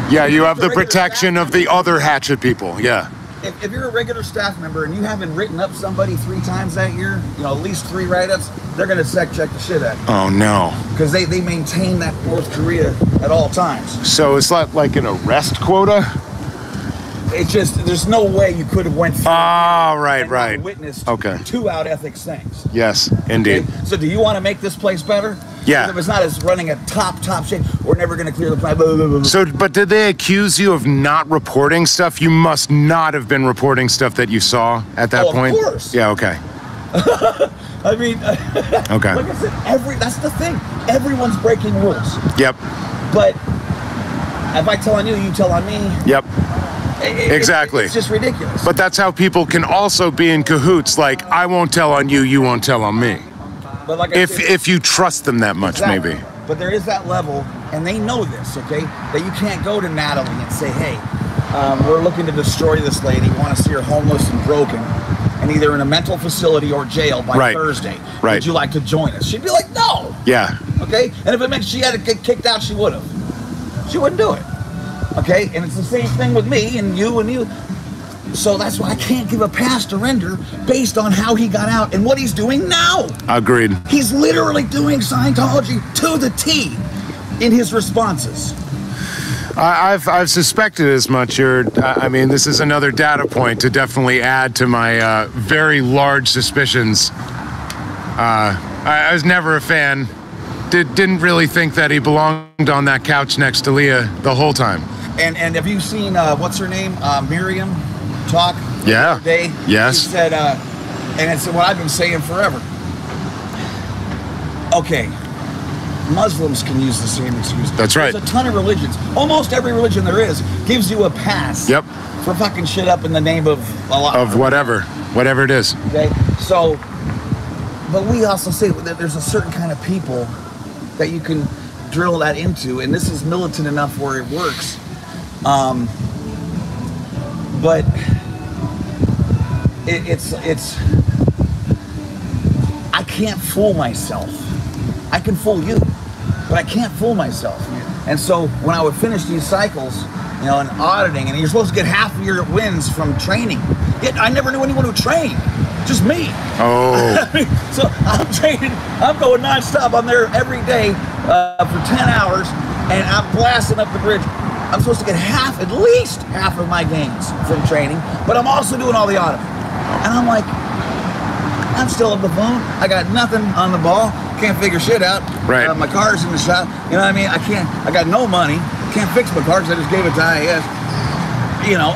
Yeah, you have the protection of the other hatchet people. Yeah. if you're a regular staff member and you haven't written up somebody 3 times that year, you know, at least 3 write-ups, they're going to check the shit out of you. Oh, no. Because they maintain that North Korea at all times. So it's not like an arrest quota? It's just, there's no way you could have went through right. witnessed Okay. 2 out ethics things. Yes, indeed. Okay? So do you want to make this place better? Yeah. If it's not as running a top shape, we're never going to clear the plant. Blah, blah, blah, blah. So, but did they accuse you of not reporting stuff? You must not have been reporting stuff that you saw at that point? Of course. Yeah, okay. I mean, okay. Like I said, that's the thing. Everyone's breaking rules. Yep. But if I tell on you, you tell on me. Yep. Exactly. It's just ridiculous. But that's how people can also be in cahoots. Like, I won't tell on you, you won't tell on me. But like if you trust them that much, exactly. maybe. But there is that level, and they know this, okay? That you can't go to Natalie and say, hey, we're looking to destroy this lady. We want to see her homeless and broken, and either in a mental facility or jail by Thursday. Right. Would you like to join us? She'd be like, no. Yeah. Okay? And if it meant she had to get kicked out, she would have. She wouldn't do it. Okay? And it's the same thing with me and you and you. So that's why I can't give a pass to Render based on how he got out and what he's doing now. Agreed. He's literally doing Scientology to the T in his responses. I've suspected as much. I mean, this is another data point to definitely add to my very large suspicions. I was never a fan. Didn't really think that he belonged on that couch next to Leah the whole time. And have you seen what's her name, Miriam, talk? Yeah. Day. Yes. She said, and it's what I've been saying forever. Okay. Muslims can use the same excuse. That's right. There's a ton of religions. Almost every religion there is gives you a pass. Yep. For fucking shit up in the name of Allah. Of whatever it is. Okay. So, but we also say that there's a certain kind of people that you can drill that into, and this is militant enough where it works. But it's I can't fool myself. I can fool you, but I can't fool myself. And so when I would finish these cycles, you know, and auditing, and you're supposed to get half of your wins from training. Yet I never knew anyone who trained, just me. Oh. So I'm training, I'm going nonstop. I'm there every day for 10 hours, and I'm blasting up the bridge. I'm supposed to get at least half of my gains from training, but I'm also doing all the auditing. And I'm like, I'm still on the phone. I got nothing on the ball. Can't figure shit out. Right. My car's in the shop. You know what I mean? I got no money. Can't fix my car because I just gave it to IAS. You know,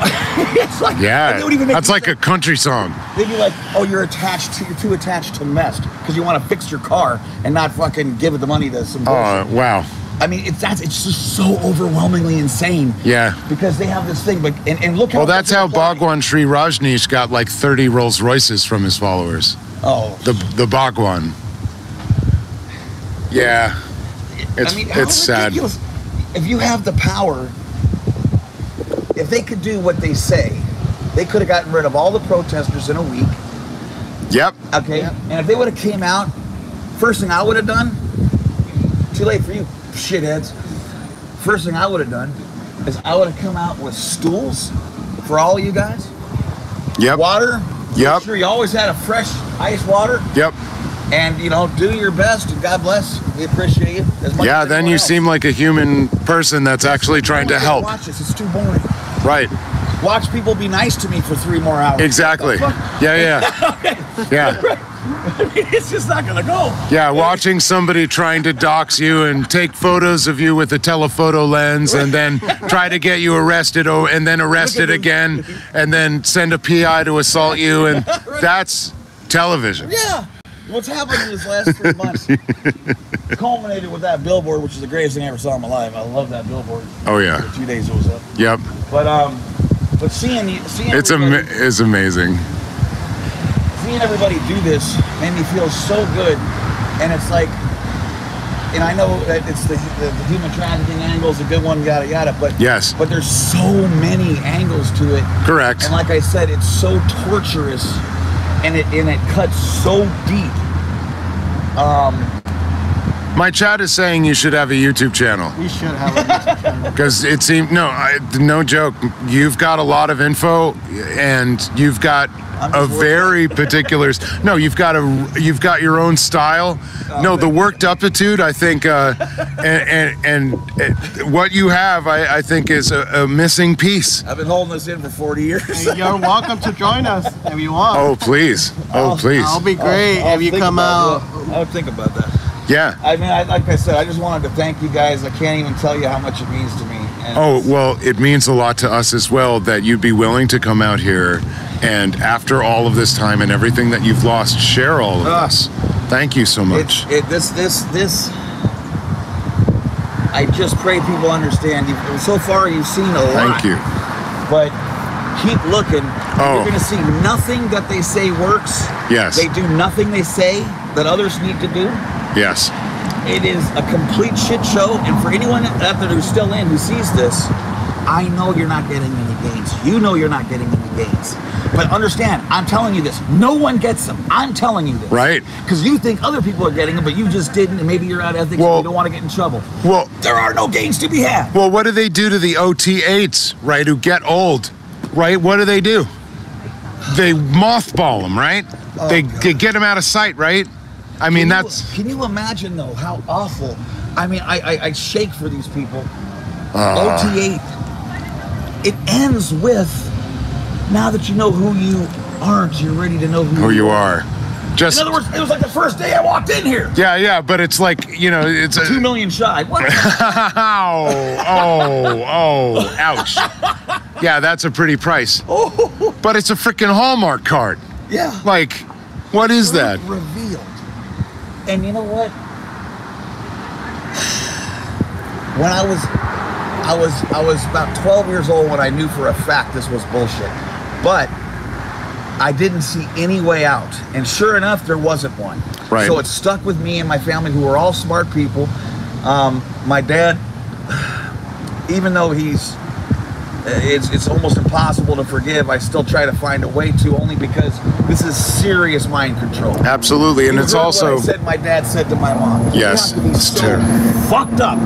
it's like, yeah, it would even make that's like sense. a country song. They'd be like, oh, you're too attached to Mest because you want to fix your car and not fucking give it the money to some bullshit. Oh, wow. I mean, it's just so overwhelmingly insane. Yeah. Because they have this thing, but and look how. Well, that's how Bhagwan Sri Rajneesh got like 30 Rolls Royces from his followers. Oh. The Bhagwan. Yeah. It's sad. If you have the power, if they could do what they say, they could have gotten rid of all the protesters in a week. Yep. Okay. Yep. And if they would have came out, first thing I would have done, too late for you shitheads. First thing I would have done is I would have come out with stools for all of you guys. Yep. Water. Yep. Make sure you always had a fresh ice water. Yep. And, you know, do your best. And God bless. We appreciate you as much yeah, as then you else. seem like a human person that's actually trying to help. Watch this. It's too boring. Right. Watch people be nice to me for 3 more hours. Exactly. Yeah. Yeah. I mean, it's just not gonna go. Yeah, watching somebody trying to dox you and take photos of you with a telephoto lens and then try to get you arrested and then arrested again and then send a PI to assault you, and that's television. Yeah. What's happened in these last 3 months culminated with that billboard, which is the greatest thing I ever saw in my life. I love that billboard. Oh yeah. For 2 days it was up. Yep. But seeing it's amazing. Seeing everybody do this made me feel so good, and it's like, and I know that it's the human trafficking angle is a good one, yada yada, but yes, but there's so many angles to it. Correct. And like I said, it's so torturous, and it cuts so deep. My chat is saying you should have a YouTube channel. We should have a YouTube channel. Because it seemed, no joke, you've got a lot of info and you've got a very particular, you've got your own style. The worked upitude, I think, and what you have, I think, is a missing piece. I've been holding this in for 40 years. You're welcome to join us if you want. Oh, please. Please. I'll be great if you come out. I would think about that. Yeah. I mean, like I said, I just wanted to thank you guys. I can't even tell you how much it means to me. And well, it means a lot to us as well that you'd be willing to come out here and after all of this time and everything that you've lost, share all of this. Thank you so much. I just pray people understand. So far, you've seen a lot. Thank you. But keep looking. You're going to see nothing that they say works. Yes. They do nothing they say that others need to do. Yes. It is a complete shit show, and for anyone out there who's still in, who sees this, I know you're not getting any gains. You know you're not getting any gains. But understand, I'm telling you this. No one gets them. I'm telling you this. Right. Because you think other people are getting them, but you just didn't, and maybe you're out of ethics and you don't want to get in trouble. Well, there are no gains to be had. Well, what do they do to the OT8s, right, who get old, right? What do? They mothball them, right? They get them out of sight, right? I mean, Can you imagine, though, how awful? I mean, I shake for these people. OT8, it ends with, now that you know who you aren't, you're ready to know who you are. Just, in other words, it was like the first day I walked in here. Yeah, but it's like, it's 2 million shy. What? Ouch. Yeah, that's a pretty price. But it's a freaking Hallmark card. Yeah. Like, what is that? Revealed. And you know what? When I was about 12 years old when I knew for a fact this was bullshit. But I didn't see any way out. And sure enough, there wasn't one. Right. So it stuck with me and my family, who were all smart people. My dad, even though it's almost impossible to forgive, I still try to find a way to, only because this is serious mind control. Absolutely, and it's also what I said my dad said to my mom. Yes, you have to be so fucked up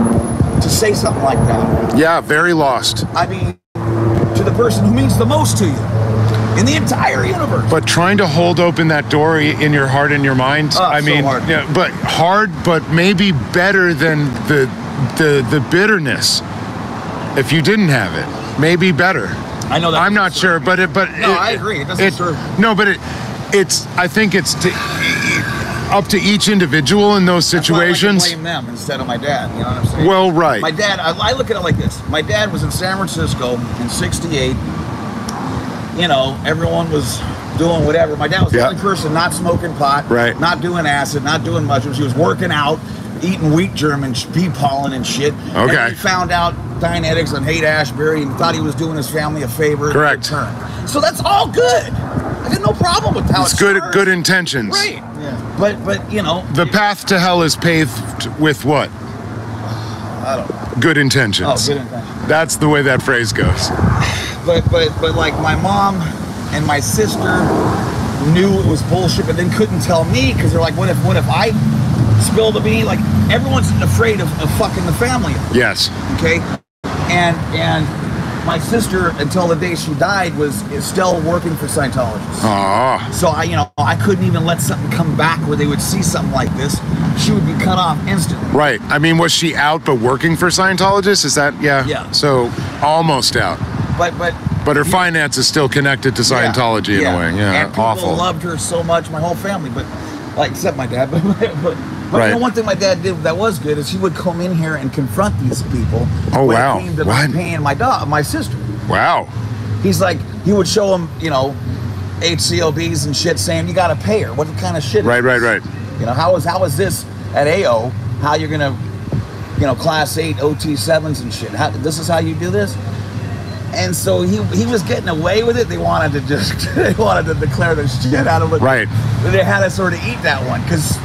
to say something like that. Yeah, very lost. I mean, to the person who means the most to you in the entire universe. But trying to hold open that door in your heart and your mind, I mean, hard. Yeah, but hard, but maybe better than the bitterness. If you didn't have it. Maybe better. I know that. I'm not sure, but I agree. It doesn't serve. No, but it's. I think it's up to each individual in those situations. That's why I like to blame them instead of my dad. You know what I'm saying? Well, right. My dad. I look at it like this. My dad was in San Francisco in '68. You know, everyone was doing whatever. My dad was the only person not smoking pot, right? Not doing acid, not doing mushrooms. He was working out, eating wheat germ and bee pollen and shit. Okay. And he found out Dianetics and Haight-Ashbury and thought he was doing his family a favor. Correct. So that's all good. I got no problem with how it's good intentions. Right. Yeah. But you know, the path to hell is paved with what? I don't know. Good intentions. Oh, good intentions. That's the way that phrase goes. But like my mom and my sister knew it was bullshit, but then couldn't tell me because they're like, what if I spill the beans? Like, everyone's afraid of fucking the family. Yes. Okay. And my sister, until the day she died, is still working for Scientology. So I couldn't even let something come back where they would see something like this. She would be cut off instantly. Right. I mean, was she out but working for Scientologists? Is that Yeah. So almost out. But her finance is still connected to Scientology in a way. Yeah. And people loved her so much, my whole family, but like except my dad. But right. You know, one thing my dad did that was good is he would come in here and confront these people. Oh, wow. When it came to not paying my sister. Wow. He's like, he would show them, HCOBs and shit, saying you got to pay her. What kind of shit? Right. You know, how is this at AO? How you're gonna, class 8 OT7s and shit? This is how you do this? And so he was getting away with it. They wanted to declare the shit out of it. Right. They had to sort of eat that one because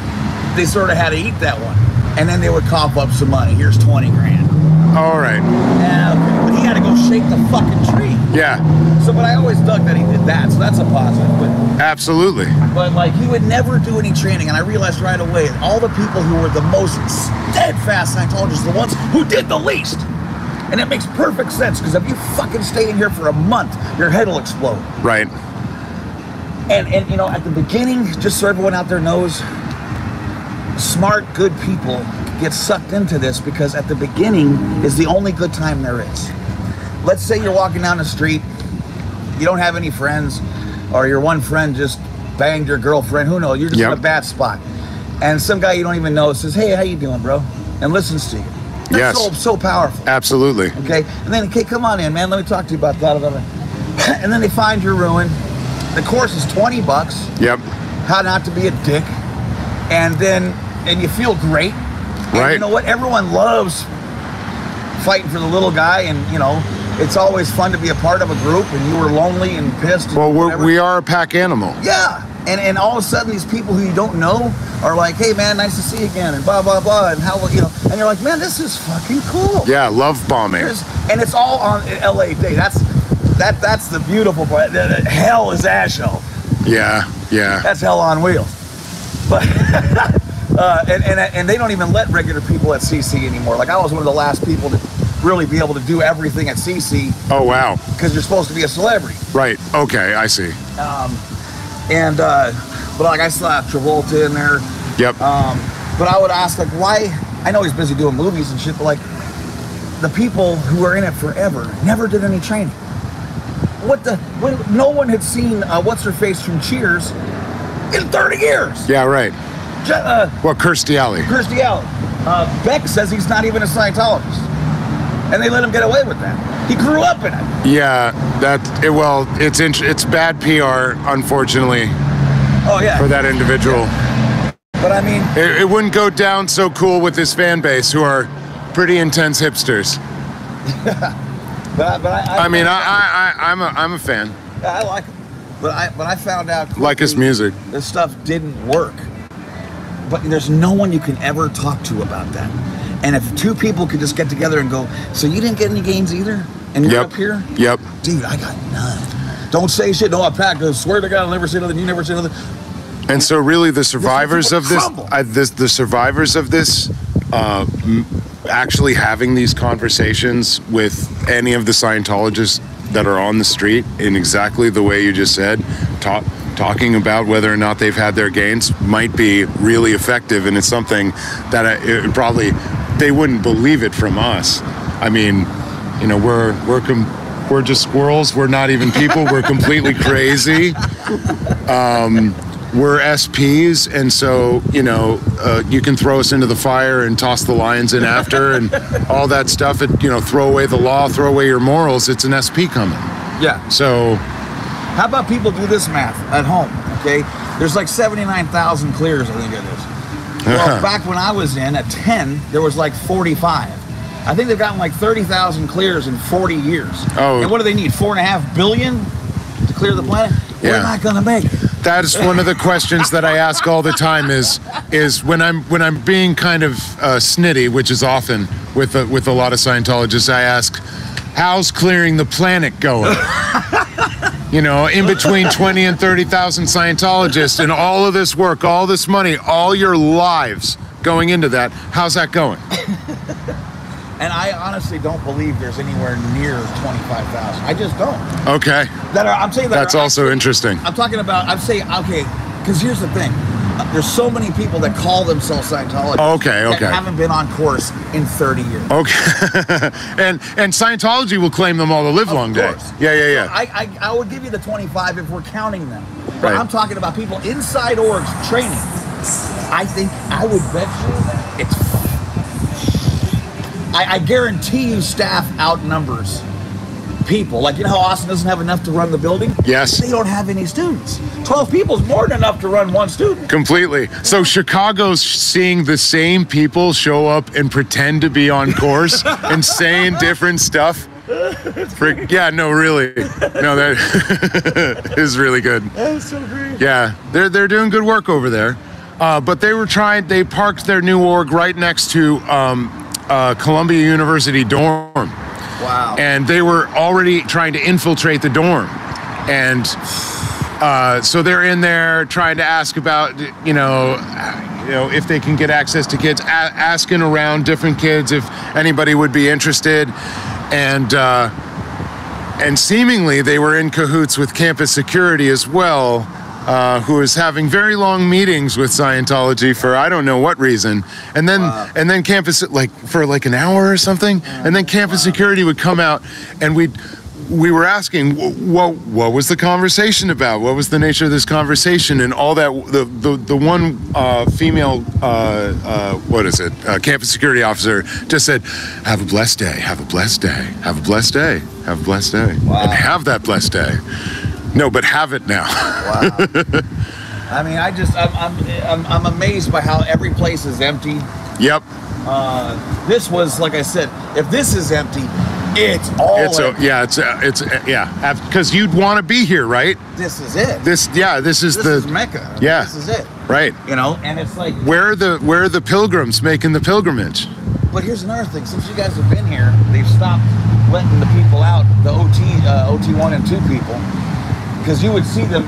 they sort of had to eat that one. And then they would cough up some money. Here's 20 grand. All right. But he had to go shake the fucking tree. Yeah. So, but I always dug that he did that, so that's a positive. But, absolutely. But like, he would never do any training, and I realized right away, all the people who were the most steadfast Scientologists, the ones who did the least. And it makes perfect sense, because if you fucking stay in here for a month, your head will explode. Right. And you know, at the beginning, just so everyone out there knows, smart, good people get sucked into this because at the beginning is the only good time there is. Let's say you're walking down the street, you don't have any friends, or your one friend just banged your girlfriend, who knows, you're just in a bad spot. And some guy you don't even know says, hey, how you doing, bro? And listens to you. That's so powerful. Absolutely. Okay, and then, okay, come on in, man, let me talk to you about that. And then they find your ruin. The course is $20. Yep. How not to be a dick. And you feel great. And right. You know what? Everyone loves fighting for the little guy, and you know, it's always fun to be a part of a group, and you were lonely and pissed. Well, we are a pack animal. Yeah. And all of a sudden, these people who you don't know are like, hey, man, nice to see you again, and blah, blah, blah, and how, you know, and you're like, man, this is fucking cool. Yeah, love bombing. And it's all on LA Day. That's the beautiful part. Hell is Asheville. Yeah, yeah. That's hell on wheels. But and they don't even let regular people at CC anymore. Like, I was one of the last people to really be able to do everything at CC. Oh, wow. Because you're supposed to be a celebrity. Right. Okay, I see. But like, I still have Travolta in there. Yep. But I would ask, like, why? I know he's busy doing movies and shit, but like, the people who are in it forever never did any training. No one had seen what's her face from Cheers in 30 years. Yeah, right. Kirstie Alley. Kirstie Alley. Beck says he's not even a Scientologist, and they let him get away with that. He grew up in it. Yeah, it's bad PR, unfortunately. Oh yeah. For that individual. Yeah. But I mean, it wouldn't go down so cool with his fan base, who are pretty intense hipsters. I'm a fan. Yeah, I like him. But I found out quickly, like his music. This stuff didn't work. But there's no one you can ever talk to about that. And if two people could just get together and go, so you didn't get any gains either? And you're up here? Yep. Dude, I got none. Don't say shit. No, I packed. I swear to God, I'll never say nothing. You never say nothing. And so really the survivors of this, actually having these conversations with any of the Scientologists that are on the street in exactly the way you just said, talking about whether or not they've had their gains might be really effective, and it's something that they wouldn't believe it from us. I mean, you know, we're just squirrels. We're not even people. We're completely crazy. We're SPs, and so, you know, you can throw us into the fire and toss the lions in after and all that stuff. You know, throw away the law, throw away your morals. It's an SP coming. Yeah. So how about people do this math at home, okay? There's like 79,000 clears, I think it is. Well, back when I was in, at 10, there was like 45. I think they've gotten like 30,000 clears in 40 years. Oh. And what do they need, 4.5 billion to clear the planet? Yeah. We're not gonna make it. That is one of the questions that I ask all the time is when I'm being kind of snitty, which is often with a lot of Scientologists, I ask, how's clearing the planet going? You know, in between 20 and 30,000 Scientologists and all of this work, all this money, all your lives going into that, how's that going? And I honestly don't believe there's anywhere near 25,000. I just don't. Okay. I'm saying that. That's also interesting. I'm talking about. I'm saying, okay, because here's the thing. There's so many people that call themselves Scientologists. Okay. That haven't been on course in 30 years. Okay. and Scientology will claim them all the live long day. Yeah. So I would give you the 25 if we're counting them. But I'm talking about people inside orgs training. I think I would bet you it's. I guarantee you staff outnumbers people. Like, you know how Austin doesn't have enough to run the building? Yes. They don't have any students. 12 people is more than enough to run one student. Completely. So Chicago's seeing the same people show up and pretend to be on course and saying different stuff. Yeah, no, really. No, that is really good. That's so great. Yeah, they're doing good work over there. But they parked their new org right next to Columbia University dorm. Wow. And they were already trying to infiltrate the dorm. And so they're in there trying to ask about, if they can get access to kids, asking around different kids if anybody would be interested. And seemingly they were in cahoots with campus security as well, who is having very long meetings with Scientology for I don't know what reason. And then campus, for an hour or something, and then campus security would come out, and we were asking, what was the conversation about? What was the nature of this conversation? And all that, the one female, campus security officer just said, have a blessed day, have a blessed day, have a blessed day, have a blessed day. Wow. And have that blessed day. No, but have it now. Wow. I mean, I'm amazed by how every place is empty. Yep. This was, like I said, if this is empty, it's all empty. Because you'd want to be here, right? This is it. This is Mecca. Yeah. This is it. Right. And it's like, where are the pilgrims making the pilgrimage? But here's another thing. Since you guys have been here, they've stopped letting the people out, the OT 1 and 2 people, because you would see them.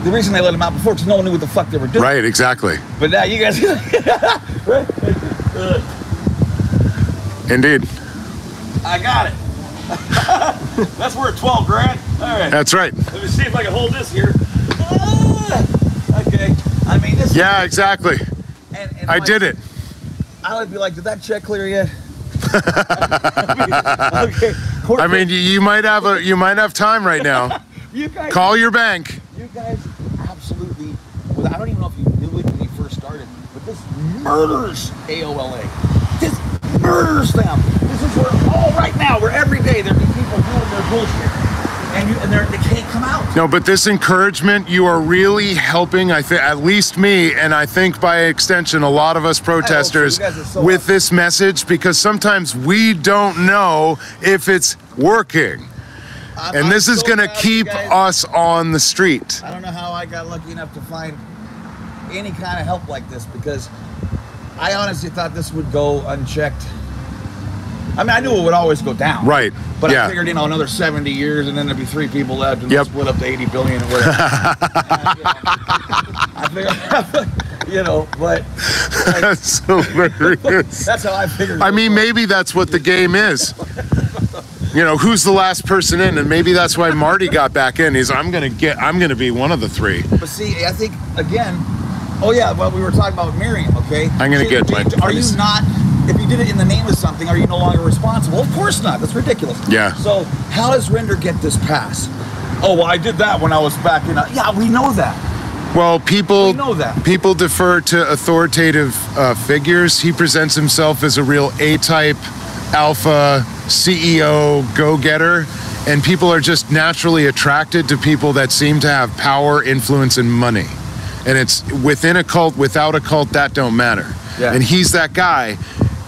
The reason they let them out before, because no one knew what the fuck they were doing. Right, exactly. But now you guys, right? Indeed. I got it. That's worth 12 grand. All right. That's right. Let me see if I can hold this here. Okay. I mean, this. Yeah, exactly. And I did it. I would be like, did that check clear yet? Okay. I mean, you might have time right now. You guys. Call your bank. You guys absolutely. Well, I don't even know if you knew it when you first started, but this murders AOLA. This murders them. This is where right now, where every day there be people doing their bullshit, and they can't come out. No, but this encouragement, you are really helping. I think at least me, and I think by extension a lot of us protesters with this message, because sometimes we don't know if it's working. And this is going to keep us on the street. I don't know how I got lucky enough to find any kind of help like this, because I honestly thought this would go unchecked. I mean, I knew it would always go down. Right. But I figured, another 70 years, and then there'd be 3 people left, and split up to 80 billion or whatever. I figured, but... That's hilarious. That's how I figured. I mean, maybe that's what the game is. Who's the last person in, and maybe that's why Marty got back in. I'm gonna be one of the 3. But see, I think again. Oh yeah, well, we were talking about Miriam. Okay. I'm gonna get my. Are you not? If you did it in the name of something, are you no longer responsible? Of course not. That's ridiculous. Yeah. So how does Render get this pass? Oh well, I did that when I was back in. Yeah, we know that. Well, people know that. People defer to authoritative figures. He presents himself as a real A-type, alpha CEO go-getter, and people are just naturally attracted to people that seem to have power, influence, and money. And it's within a cult, without a cult, that don't matter. Yeah. And he's that guy,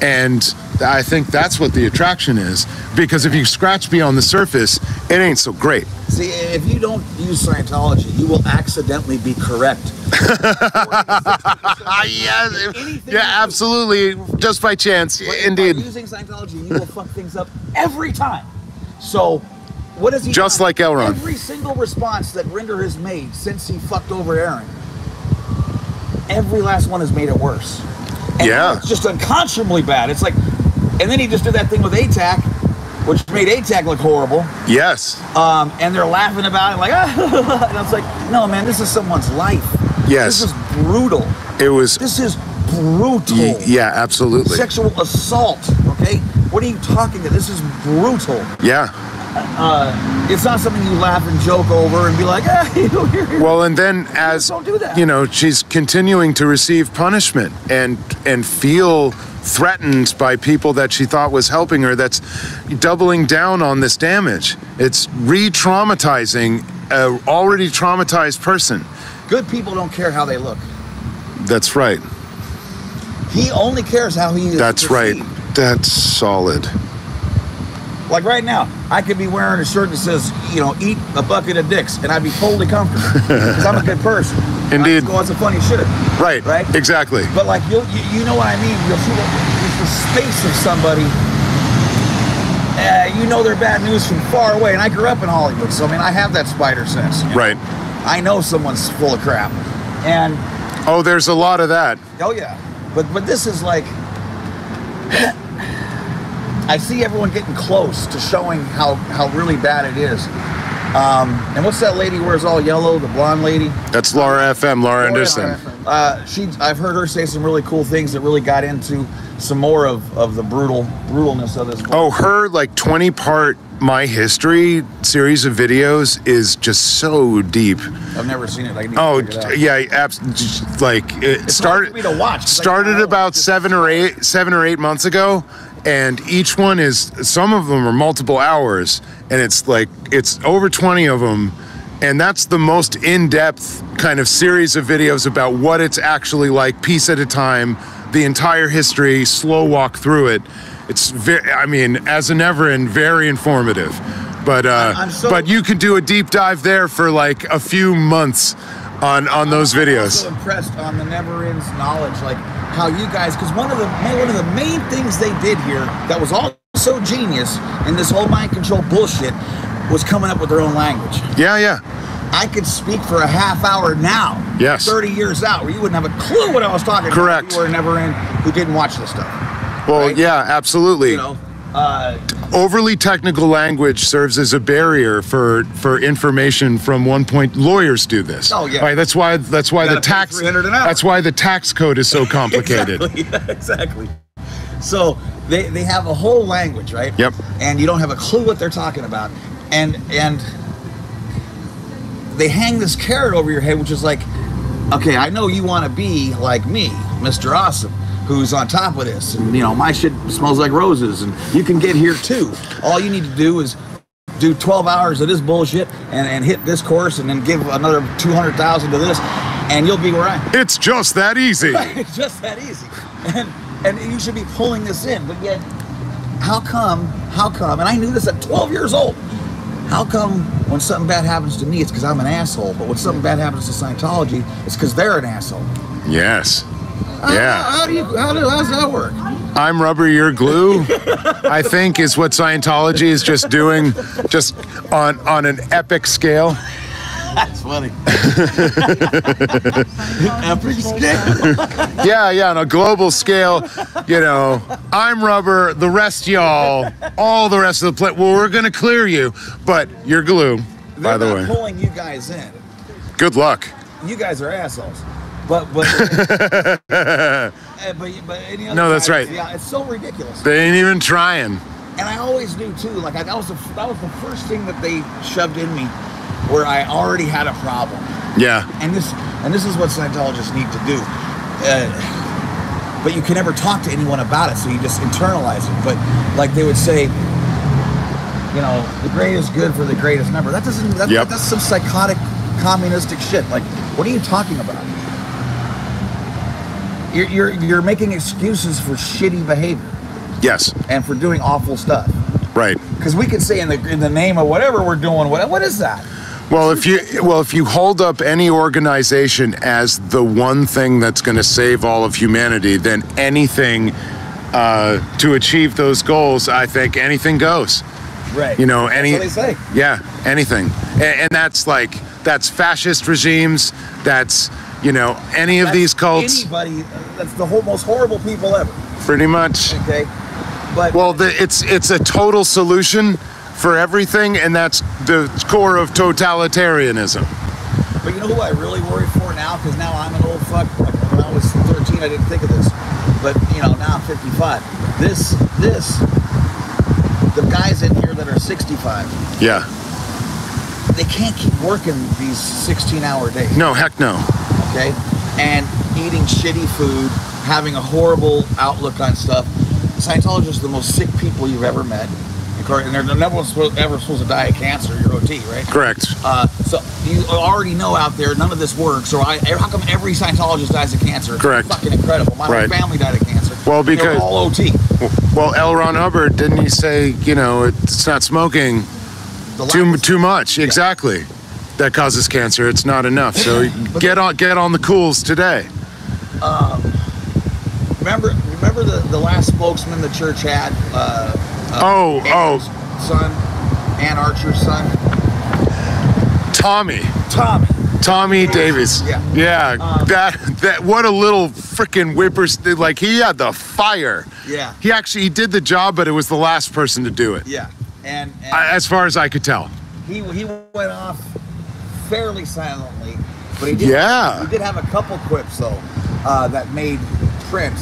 and I think that's what the attraction is, because if you scratch beyond the surface, it ain't so great. See, if you don't use Scientology, you will accidentally be correct. Yeah, absolutely. Just by chance, indeed. By using Scientology, you will fuck things up every time. So, what has he just done? like Elron. Every single response that Rinder has made since he fucked over Aaron, every last one has made it worse. And it's just unconscionably bad. It's like, and then he just did that thing with ATAC, which made ATAC look horrible. Yes. And they're laughing about it like, and I was like, no, man, this is someone's life. Yes. This is brutal. This is brutal. Yeah, absolutely. Sexual assault, okay? What are you talking about? This is brutal. Yeah. It's not something you laugh and joke over and be like, well, and then as, don't do that. She's continuing to receive punishment and feel threatened by people that she thought was helping her. That's doubling down on this damage. It's re-traumatizing an already traumatized person. Good people don't care how they look. That's right. He only cares how he is That's perceived. Right. That's solid. Like right now, I could be wearing a shirt that says, eat a bucket of dicks, and I'd be totally comfortable because I'm a good person. Indeed. Go on some funny shit. Right. Right. Exactly. But like you know what I mean. You'll see there's the space of somebody, you know they're bad news from far away. And I grew up in Hollywood, so I mean, I have that spider sense. Right. I know someone's full of crap. And oh, there's a lot of that. oh yeah, but this is like, I see everyone getting close to showing how really bad it is. And what's that lady who wears all yellow, the blonde lady? That's Laura Anderson. I've heard her say some really cool things that really got into some more of the brutalness of this book. Oh, her like 20-part My History series of videos is just so deep. I've never seen it. I need Oh, to check it out. yeah, like it It's hard for me to watch, 'cause I started don't know. about 7 or 8 months ago, and each one is, some of them are multiple hours, and it's over 20 of them, and that's the most in-depth kind of series of videos about what it's actually like, piece at a time, the entire history, slow walk through it. It's I mean, as an Everin, very informative. But but you can do a deep dive there for like a few months on those videos. I'm so impressed on the Never Ends knowledge, like how you guys, because one of the main things they did here that was also genius in this whole mind control bullshit was coming up with their own language. Yeah. I could speak for a half hour now, Yes. 30 years out, where you wouldn't have a clue what I was talking Correct. about. You were never in, who didn't watch this stuff. Well, right? yeah, absolutely. You know, Overly technical language serves as a barrier for information from one point. Lawyers do this. Oh, yeah. Right, that's why the gotta pay tax $300 an hour. that's why the tax code is so complicated. Exactly. So they have a whole language, right? Yep. And you don't have a clue what they're talking about. And they hang this carrot over your head, which is like, okay, I know you want to be like me, Mr. Awesome, who's on top of this, and you know my shit smells like roses, and you can get here too. All you need to do is do 12 hours of this bullshit and hit this course, and then give another 200,000 to this, and you'll be where I am. It's just that easy. It's just that easy, and you should be pulling this in, but yet, how come? And I knew this at 12 years old. How come when something bad happens to me, it's because I'm an asshole, but when something bad happens to Scientology, it's because they're an asshole? Yes. Yeah. How does that work? I'm rubber, you're glue, I think is what Scientology is just doing, just on an epic scale. That's funny. Epic scale. Yeah, on a global scale, you know, I'm rubber, the rest y'all, all the rest of the planet, well, we're going to clear you, but you're glue, by the way. They're not pulling you guys in. Good luck. You guys are assholes. But any other No, that's guys, right. Yeah, it's so ridiculous. They ain't even trying. And I always knew too, like that was the first thing that they shoved in me, where I already had a problem. Yeah. And this is what Scientologists need to do. But you can never talk to anyone about it, so you just internalize it. But like they would say, you know, the greatest good for the greatest number. That doesn't. That's some psychotic, communistic shit. Like, what are you talking about? You're making excuses for shitty behavior. Yes. And for doing awful stuff. Right. Because we could say in the name of whatever we're doing, what is that? Well, if you hold up any organization as the one thing that's going to save all of humanity, then anything to achieve those goals, I think anything goes. Right. You know, that's what they say. Yeah, anything, and that's fascist regimes. That's any of these cults. Anybody. That's the most horrible people ever. Pretty much. Okay. But it's a total solution for everything, and that's the core of totalitarianism. But you know who I really worry for now? Because now I'm an old fuck. Like when I was 13, I didn't think of this. But, now I'm 55. The guys in here that are 65. Yeah. They can't keep working these 16-hour days. No, heck no. Okay? And eating shitty food, having a horrible outlook on stuff. Scientologists are the most sick people you've ever met. And they're never ever supposed to die of cancer. You're OT, right? Correct. So you already know out there none of this works. Or how come every Scientologist dies of cancer? Correct. It's fucking incredible. My whole family died of cancer. Well, because they're all OT. Well, L. Ron Hubbard, didn't he say, it's not smoking too much? Yeah. Exactly. That causes cancer. It's not enough. So get on the cools today. Remember the last spokesman the church had? Andrew's son, Ann Archer's son. Tommy Davis. Yeah. That what a little freaking like he had the fire. Yeah. He did the job, but it was the last person to do it. Yeah. And as far as I could tell. He went off fairly silently, but he did have a couple quips though that made print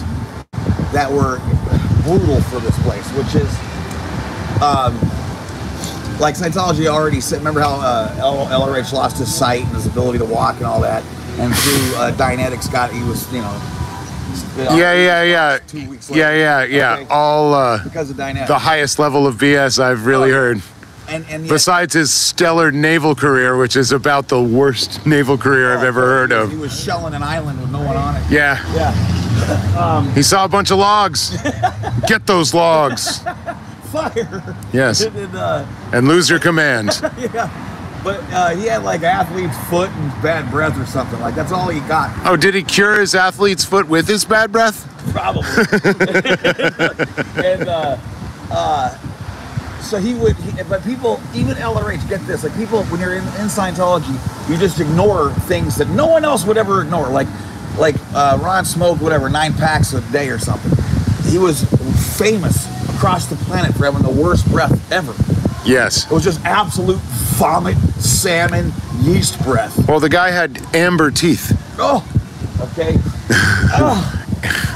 that were brutal for this place, which is like Scientology already said. Remember how LRH lost his sight and his ability to walk and all that, and through Dianetics he was 2 weeks later. Okay. All because of Dianetics. The highest level of BS I've really heard. And besides his stellar naval career, which is about the worst naval career I've ever heard of. He was shelling an island with no one on it. Yeah. He saw a bunch of logs. Get those logs. Fire. Yes. And lose your command. Yeah. But he had like athlete's foot and bad breath or something. Like that's all he got. Oh, did he cure his athlete's foot with his bad breath? Probably. And so but people, even LRH, get this, like people, when you're in Scientology, you just ignore things that no one else would ever ignore. Like Ron smoked, 9 packs a day or something. He was famous across the planet for having the worst breath ever. Yes. It was just absolute vomit, salmon, yeast breath. Well, the guy had amber teeth. Oh, okay.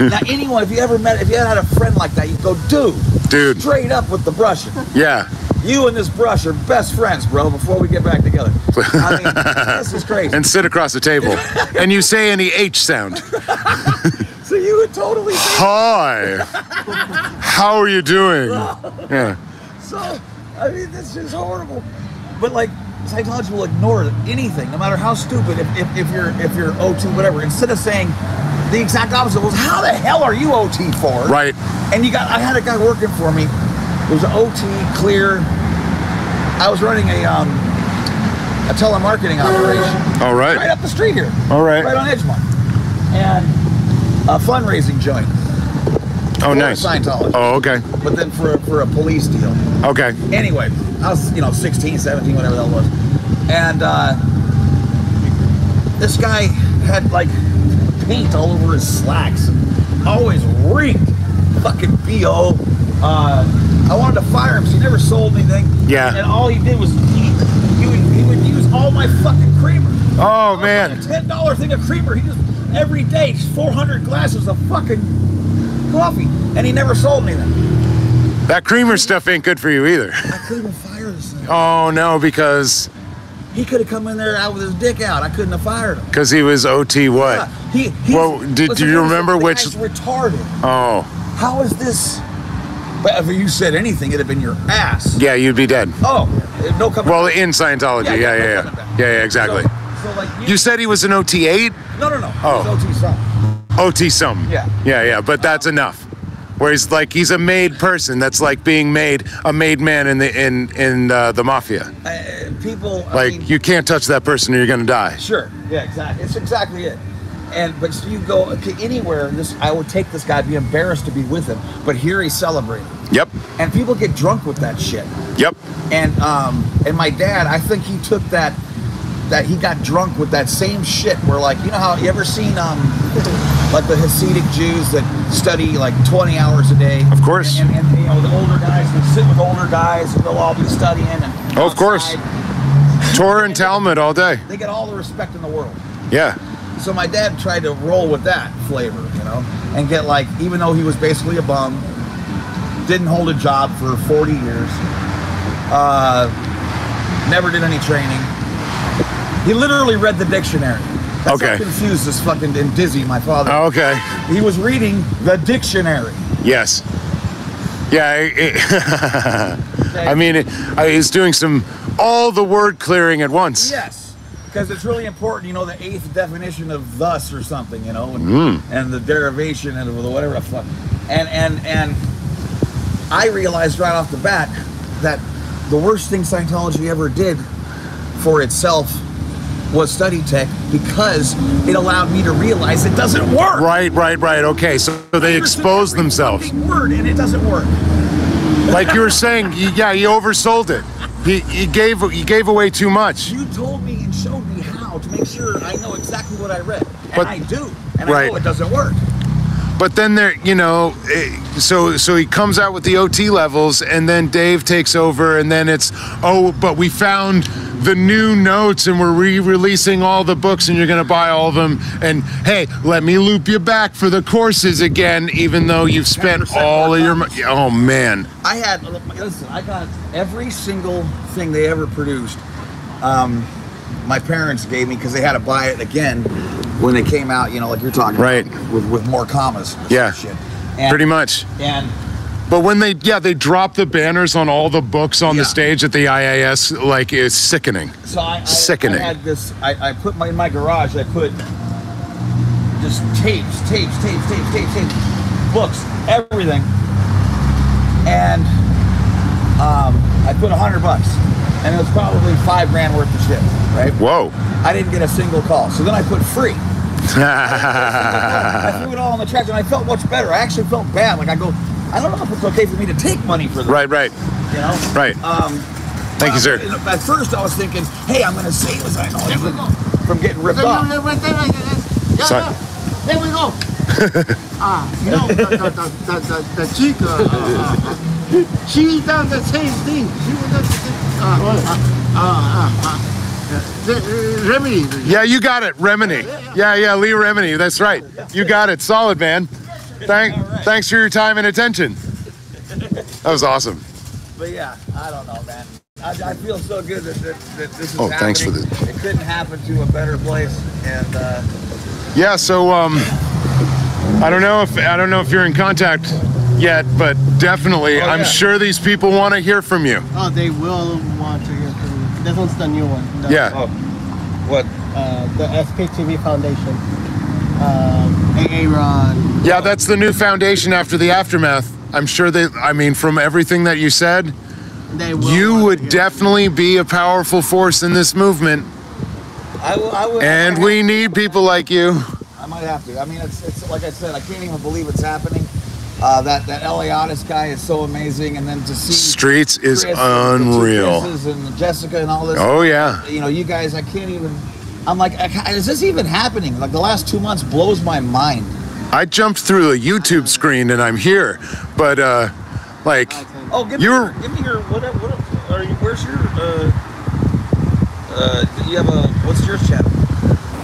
Now, anyone, if you had a friend like that, you'd go, dude, straight up with the brushing. Yeah. You and this brush are best friends, bro, before we get back together. I mean, this is crazy. And sit across the table. And you say any H sound. So you would totally say, hi. How are you doing? Yeah. So, I mean, this is horrible. But like, Scientology will ignore anything, no matter how stupid. If you're OT, whatever, instead of saying the exact opposite, was how the hell are you OT for? Right. And I had a guy working for me. It was an OT clear. I was running a telemarketing operation. All right. Right up the street here. All right. Right on Edgemont. And a fundraising joint. Oh, nice. Scientology. Oh, okay. But then for a police deal. Okay. Anyway, I was 16, 17, whatever that was. And this guy had like paint all over his slacks. Always reeked. Fucking B.O. I wanted to fire him, so he never sold anything. Yeah. And all he did was he would use all my fucking creamer. Oh, man. Like a $10 thing of creamer. He just, every day, 400 glasses of fucking coffee. And he never sold anything. That creamer stuff ain't good for you either. I couldn't even fire this thing. Oh, no, because... He could have come in there out with his dick out. I couldn't have fired him. Because he was OT what? Yeah, well, do you remember which... He's retarded. Oh. How is this... But if you said anything, it'd have been your ass. Yeah, you'd be dead. Oh, no coming Well, back. in Scientology, yeah, exactly. So like you said he was an OT8? No. Oh. He was OT something. OT some. Yeah, but that's enough. Where he's a made person. That's like being a made man in the mafia. People you can't touch that person or you're gonna die. Sure. Yeah, exactly. It's exactly it. But so you go anywhere. I would take this guy. I'd be embarrassed to be with him. But here he's celebrating. Yep. And people get drunk with that shit. Yep. And my dad, I think he took that he got drunk with that same shit. Where like, you know how you ever seen like the Hasidic Jews that study like 20 hours a day. Of course. And you know, the older guys will sit with older guys and they'll all be studying. And of course. Torah and Talmud all day. They get all the respect in the world. Yeah. So my dad tried to roll with that flavor, you know, and get like, even though he was basically a bum, didn't hold a job for 40 years, never did any training. He literally read the dictionary. That's what confused this fucking and Dizzy, my father. Oh, okay. He was reading the dictionary. Yes. Yeah. I mean, he's doing all the word clearing at once. Yes. Because it's really important, you know, the 8th definition of thus or something, you know, and the derivation and whatever the fuck. And I realized right off the bat that the worst thing Scientology ever did for itself was study tech, because it allowed me to realize it doesn't work. Right. Okay, so they expose themselves. Word, and it doesn't work. Like you were saying, he oversold it. He gave away too much. You told me and showed me how to make sure I know exactly what I read, and But- I do, and right. I know it doesn't work. But then there, so he comes out with the OT levels, and then Dave takes over, and then it's, oh, but we found the new notes, and we're re-releasing all the books, and you're gonna buy all of them. And hey, let me loop you back for the courses again, even though you've spent all of your money. Oh man. I got every single thing they ever produced. My parents gave me because they had to buy it again when they came out. Like you're talking right about, with more commas. Yeah, shit. Pretty much. But when they drop the banners on all the books on the stage at the IAS, like it's sickening. So sickening. I had this. I put in my garage. I put just tapes, books, everything, and I put $100, and it was probably $5 grand worth of shit. Right? Whoa. I didn't get a single call. So then I put free. I threw it all in the trash, and I felt much better. I actually felt bad. Like I don't know if it's okay for me to take money for this. Right. You know? Right. Thank you, sir. At first, I was thinking, hey, I'm going to save us. I know from getting ripped off. Son. There we go. The chick, she done the same thing. She was Remedy. Yeah, you got it, Remedy. Yeah, Lee Remedy. That's right. You got it. Solid, man. Thanks for your time and attention. That was awesome. But yeah, I don't know, man. I feel so good that this is happening. Thanks for this. It couldn't happen to a better place, and yeah. So I don't know if you're in contact yet, but definitely, I'm sure these people want to hear from you. Oh, they will want to hear from you. This one's the new one. What? The SKTV Foundation. Aaron. Yeah, that's the new foundation after the aftermath. I'm sure from everything that you said, you would definitely be a powerful force in this movement. I will. And we need people like you. I might have to. I mean, it's like I said, I can't even believe it's happening. That Eliottis guy is so amazing, and then to see Streets is Chris unreal. And Jessica and all this. Oh yeah. You guys, I can't even. I'm like, is this even happening? Like the last 2 months blows my mind. I jumped through a YouTube screen and I'm here, but give me your what are you? Where's your you have a what's your channel?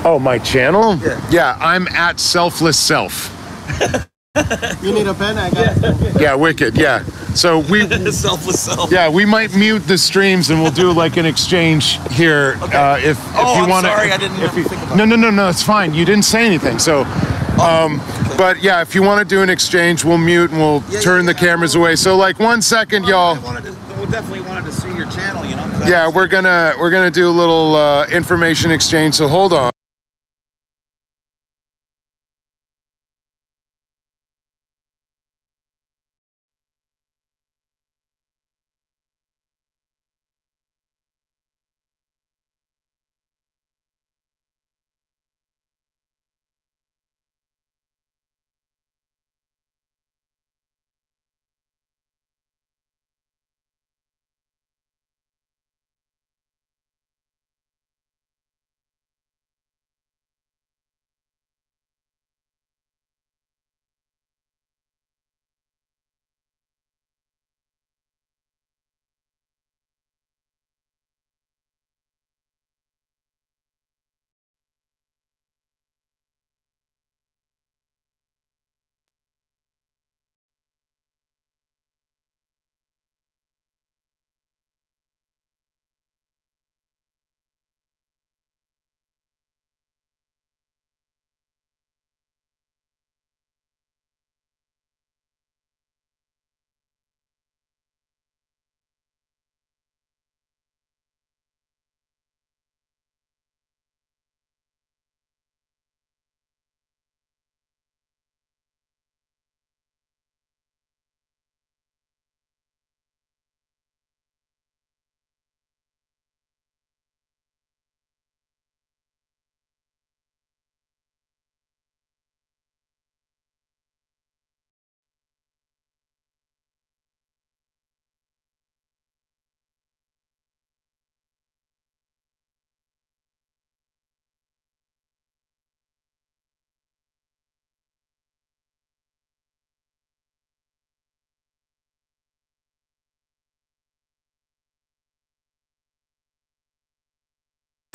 Oh, my channel? Yeah. I'm at Selfless Self. You need a pen? I got Yeah, wicked. Yeah. So we Selfless Self. Yeah, we might mute the streams and we'll do like an exchange here. If you want to. Sorry, I didn't think about No, it's fine. You didn't say anything. So but yeah, if you want to do an exchange, we'll mute and we'll turn the cameras away. So like 1 second, y'all. We definitely wanted to see your channel, Yeah, we're gonna do a little information exchange. So hold on.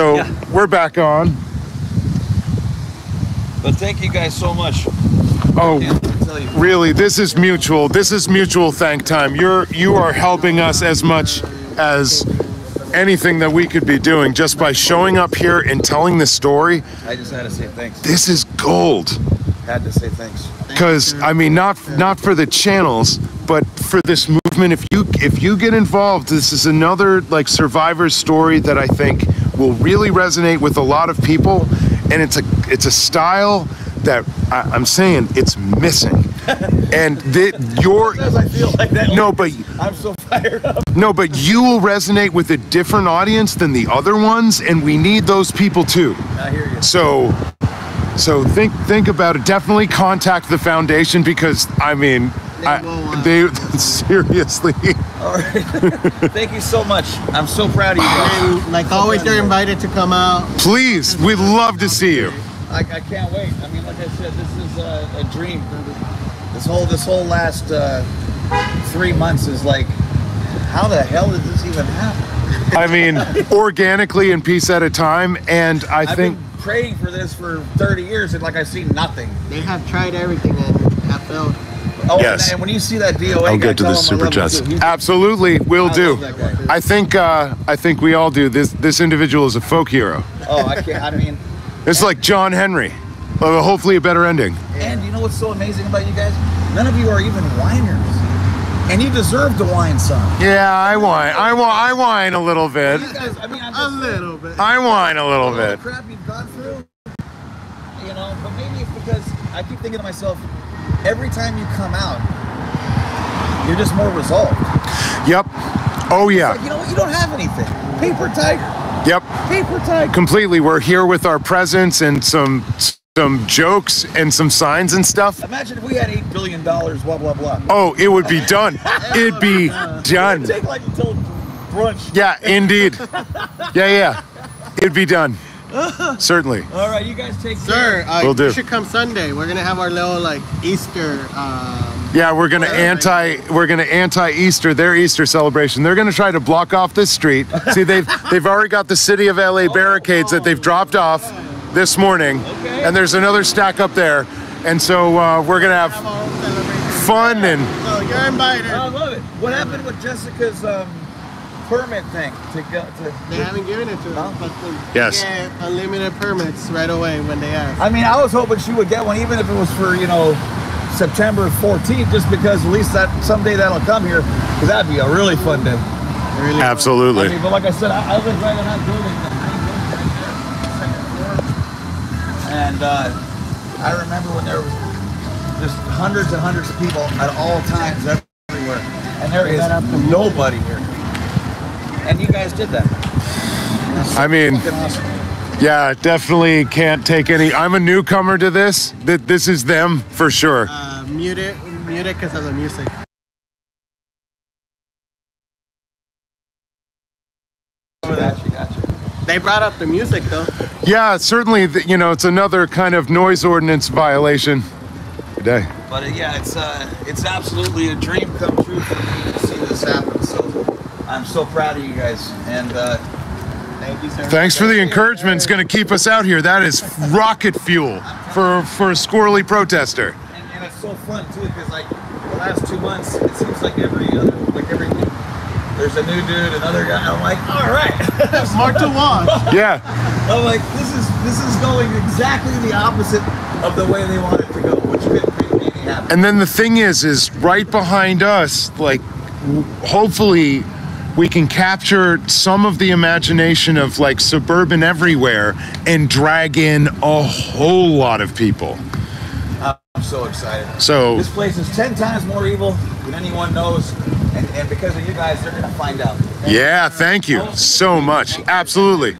So we're back on. But thank you guys so much. Oh, really? This is mutual. This is mutual thank time. You are helping us as much as anything that we could be doing just by showing up here and telling the story. I just had to say thanks. This is gold. Had to say thanks. Because I mean, not for the channels, but for this movement. If you get involved, this is another like survivor's story that I think will really resonate with a lot of people, and it's a style that I'm saying it's missing. And I feel like that. No, but I'm so fired up. No, but you will resonate with a different audience than the other ones, and we need those people too. I hear you. So think about it. Definitely contact the foundation because I mean, they seriously. All right. Thank you so much. I'm so proud of you guys. And like always, they're invited to come out. Please, we'd love to see you. I can't wait. I mean, like I said, this is a dream. This whole last 3 months is like, how the hell did this even happen? I mean, organically and piece at a time, and I've been praying for this for 30 years, and like I've seen nothing. They have tried everything and have failed. Oh, yes. And when you see that DOA I'll guy, get to the super chats. Absolutely, will do. I think we all do. This individual is a folk hero. Oh, I can't. I mean, it's like John Henry. Hopefully, a better ending. And you know what's so amazing about you guys? None of you are even whiners, and you deserve to whine some. Yeah, I whine a little bit. You guys, I mean, A little bit. I whine a little bit. The crap you've gone through, you know. But maybe it's because I keep thinking to myself, every time you come out, you're just more resolved. Yep. Oh yeah. Like, you know what? You don't have anything. Paper tiger. Yep. Paper tiger. Completely. We're here with our presence and some jokes and some signs and stuff. Imagine if we had $8 billion, blah, blah, blah. Oh, it would be done. It'd be done. It'd take like until brunch. Yeah, indeed. Yeah. It'd be done. Certainly. All right, you guys take care. Sir, Will do. you should come Sunday. We're gonna have our little like Easter. Yeah, we're gonna anti-Easter, their Easter celebration. They're gonna try to block off this street. See, they've already got the city of LA barricades that they've dropped off this morning, and there's another stack up there, and so we're gonna have fun and. So you're invited. I love it. What happened with Jessica's permit thing to go to? They haven't given it to us, but they Yes. get unlimited permits right away when they ask. I mean, I was hoping she would get one, even if it was for September 14th, just because at least that someday that'll come here, because that'd be a really fun day. Really Absolutely. I mean, but like I said, I live right in that building, the main building right there, second floor, and I remember when there was just hundreds and hundreds of people at all times everywhere, and there is nobody here, and you guys did that. I mean, Fucking awesome. yeah, definitely can't take any. I'm a newcomer to this. This is them for sure. Mute it because of the music. Gotcha. They brought up the music though. Yeah, certainly. It's another kind of noise ordinance violation. Good day. But yeah, it's absolutely a dream come true for me to see this happen. So I'm so proud of you guys, and Thank you, sir. Thanks for the encouragement. It's going to keep us out here. That is rocket fuel for a squirrely protester. and it's so fun too, because like the last 2 months, it seems like every week, there's a new dude, another guy. I'm like, all right, More to watch. Yeah. I'm like, this is going exactly the opposite of the way they want it to go, which could make me happy. And then the thing is right behind us, like, hopefully we can capture some of the imagination of like suburban everywhere and drag in a whole lot of people. I'm so excited. So This place is 10 times more evil than anyone knows, and because of you guys, they're gonna find out. yeah, thank you so much. Absolutely.